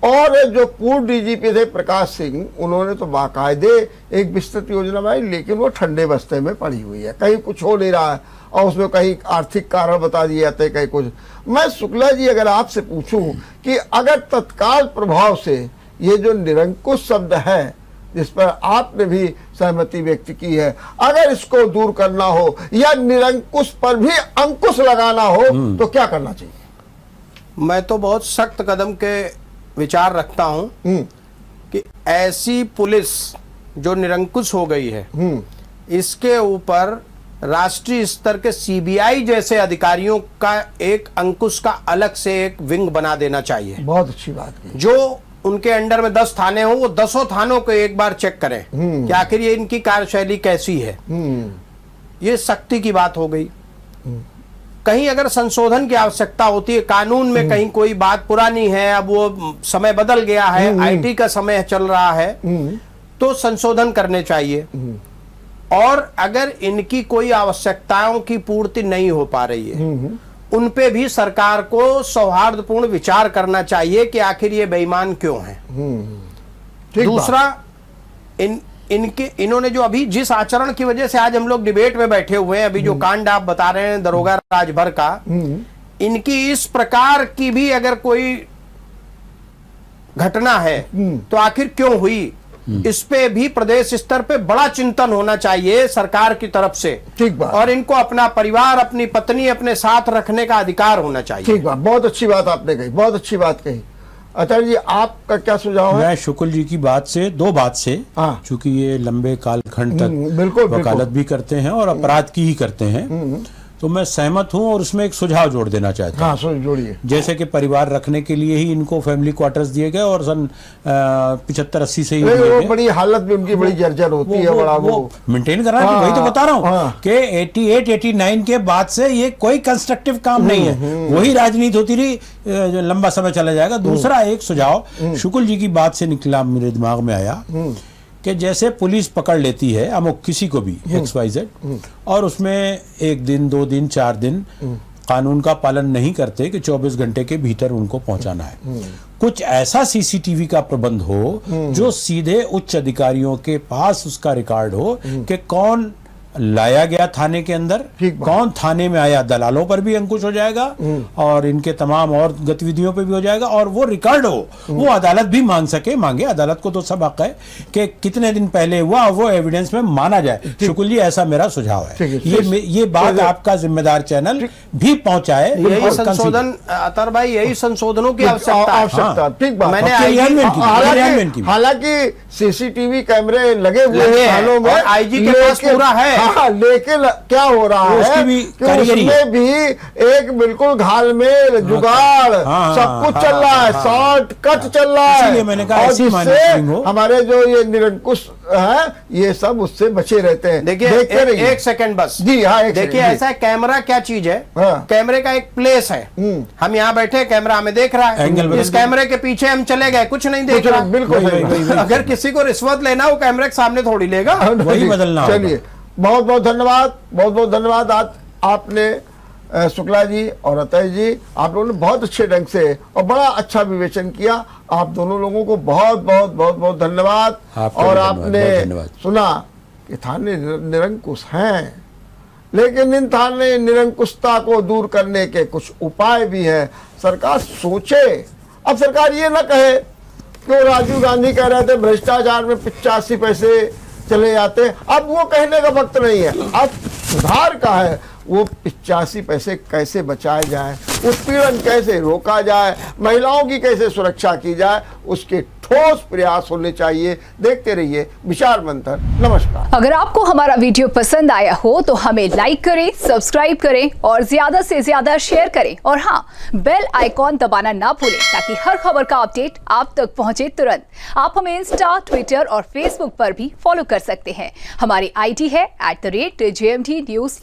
S1: और जो पूर्व डीजीपी थे प्रकाश सिंह, उन्होंने तो बाकायदे एक विस्तृत योजना बनाई, लेकिन वो ठंडे बस्ते में पड़ी हुई है, कहीं कुछ हो नहीं रहा है और उसमें कहीं आर्थिक कारण बता दिए जाते हैं, कहीं कुछ। मैं शुक्ला जी अगर आपसे पूछूं कि अगर तत्काल प्रभाव से ये जो निरंकुश शब्द है जिस पर आपने भी सहमति व्यक्त की है, अगर इसको दूर करना हो या निरंकुश पर भी अंकुश लगाना हो तो क्या करना चाहिए?
S2: मैं तो बहुत सख्त कदम के विचार रखता हूं कि ऐसी पुलिस जो निरंकुश हो गई है, इसके ऊपर राष्ट्रीय स्तर के सीबीआई जैसे अधिकारियों का एक अंकुश का अलग से एक विंग बना देना चाहिए।
S1: बहुत अच्छी बात की।
S2: जो उनके अंडर में 10 थाने हो, वो 10 थानों को एक बार चेक करें कि आखिर ये इनकी कार्यशैली कैसी है। ये सख्ती की बात हो गई। कहीं अगर संशोधन की आवश्यकता होती है, कानून में कहीं कोई बात पुरानी है, अब वो समय बदल गया है, आईटी का समय चल रहा है, तो संशोधन करने चाहिए। और अगर इनकी कोई आवश्यकताओं की पूर्ति नहीं हो पा रही है, उन पे भी सरकार को सौहार्दपूर्ण विचार करना चाहिए कि आखिर ये बेईमान क्यों हैं। दूसरा, इन्होंने जो अभी जिस आचरण की वजह से आज हम लोग डिबेट में बैठे हुए हैं, अभी जो कांड आप बता रहे हैं दरोगा राज भर का, इनकी इस प्रकार की भी अगर कोई घटना है तो आखिर क्यों हुई, इस पे भी प्रदेश स्तर पे बड़ा चिंतन होना चाहिए सरकार की तरफ से।
S1: ठीक बात।
S2: और इनको अपना परिवार, अपनी पत्नी अपने साथ रखने का अधिकार होना चाहिए।
S1: ठीक बात, बहुत अच्छी बात आपने कही, बहुत अच्छी बात कही। आचार्य जी आपका क्या सुझाव है?
S3: मैं शुक्ल जी की बात से, दो बात से,
S1: हाँ।
S3: चूंकि ये लंबे कालखंड तक
S1: बिल्कुल
S3: वकालत भी करते हैं और अपराध की ही करते हैं, तो मैं सहमत हूं और उसमें एक सुझाव जोड़ देना चाहता हूं।
S1: हाँ सो जोड़िए।
S3: जैसे कि परिवार रखने के लिए ही इनको फैमिली क्वार्टर्स दिए गए और सन 75-80 से ही दिए
S1: वो
S3: गए।
S1: बड़ी हालत भी उनकी बड़ी जर्जर होती है, बड़ा वो
S3: मेंटेन करना है।
S1: हाँ,
S3: वही तो बता रहा हूँ
S1: हाँ।
S3: कि 88-89 के बाद से ये कोई कंस्ट्रक्टिव काम नहीं है, वही राजनीति होती रही, जो लंबा समय चला जाएगा। दूसरा एक सुझाव शुक्ल जी की बात से निकला, मेरे दिमाग में आया कि जैसे पुलिस पकड़ लेती है अमुक किसी को भी XYZ और उसमें 1 दिन 2 दिन 4 दिन कानून का पालन नहीं करते कि 24 घंटे के भीतर उनको पहुंचाना है, कुछ ऐसा CCTV का प्रबंध हो जो सीधे उच्च अधिकारियों के पास उसका रिकॉर्ड हो कि कौन लाया गया थाने के अंदर, कौन थाने में आया, दलालों पर भी अंकुश हो जाएगा और इनके तमाम और गतिविधियों पर भी हो जाएगा, और वो रिकॉर्ड हो, वो अदालत भी मांगे, अदालत को तो सब हक है कि कितने दिन पहले हुआ वो एविडेंस में माना जाए। शुक्ल जी ऐसा मेरा सुझाव है। ये बात आपका जिम्मेदार चैनल भी पहुंचाए।
S2: यही संशोधन अतर भाई, यही संशोधनों की आवश्यकता है।
S1: ठीक बात।
S2: मैंने
S1: हालांकि CCTV कैमरे लगे हुए हैं थानों में,
S2: IG के पास पूरा है।
S1: हाँ, लेकिन क्या हो रहा है कि उसमें भी एक बिल्कुल घाल में जुगाड़ सब कुछ चल रहा है, शॉर्टकट चल रहा है,
S3: मैंने कहा
S1: और जिससे हमारे जो ये निरंकुश है ये सब उससे बचे रहते हैं।
S2: देखिए एक सेकंड बस
S1: जी। हाँ,
S2: देखिए ऐसा कैमरा क्या चीज है, कैमरे का एक प्लेस है, हम यहाँ बैठे कैमरा हमें देख रहा है, इस कैमरे के पीछे हम चले गए कुछ नहीं देख रहा।
S1: बिल्कुल।
S2: अगर किसी को रिश्वत लेना वो कैमरे के सामने थोड़ी लेगा,
S3: वही बदलना।
S1: चलिए बहुत बहुत धन्यवाद। आज आपने शुक्ला जी और अतय जी, आप लोगों ने बहुत अच्छे ढंग से और बड़ा अच्छा विवेचन किया। आप दोनों लोगों को बहुत धन्यवाद। और आपने सुना कि थाने निरंकुश हैं, लेकिन इन थाने निरंकुशता को दूर करने के कुछ उपाय भी हैं। सरकार सोचे। अब सरकार ये ना कहे कि वो राजीव गांधी कह रहे थे भ्रष्टाचार में 85 पैसे चले जाते, अब वो कहने का वक्त नहीं है, अब सुधार का है। वो 85 पैसे कैसे बचाए जाए, उत्पीड़न कैसे रोका जाए, महिलाओं की कैसे सुरक्षा की जाए, उसके ठोस प्रयास होने चाहिए। देखते रहिए विचार मंथन। नमस्कार।
S4: अगर आपको हमारा वीडियो पसंद आया हो तो हमें लाइक करें, सब्सक्राइब करें और ज्यादा से ज्यादा शेयर करें, और हाँ, बेल आइकॉन दबाना ना भूलें ताकि हर खबर का अपडेट आप तक पहुंचे तुरंत। आप हमें इंस्टा, ट्विटर और फेसबुक पर भी फॉलो कर सकते हैं। हमारी ID है @JMT News।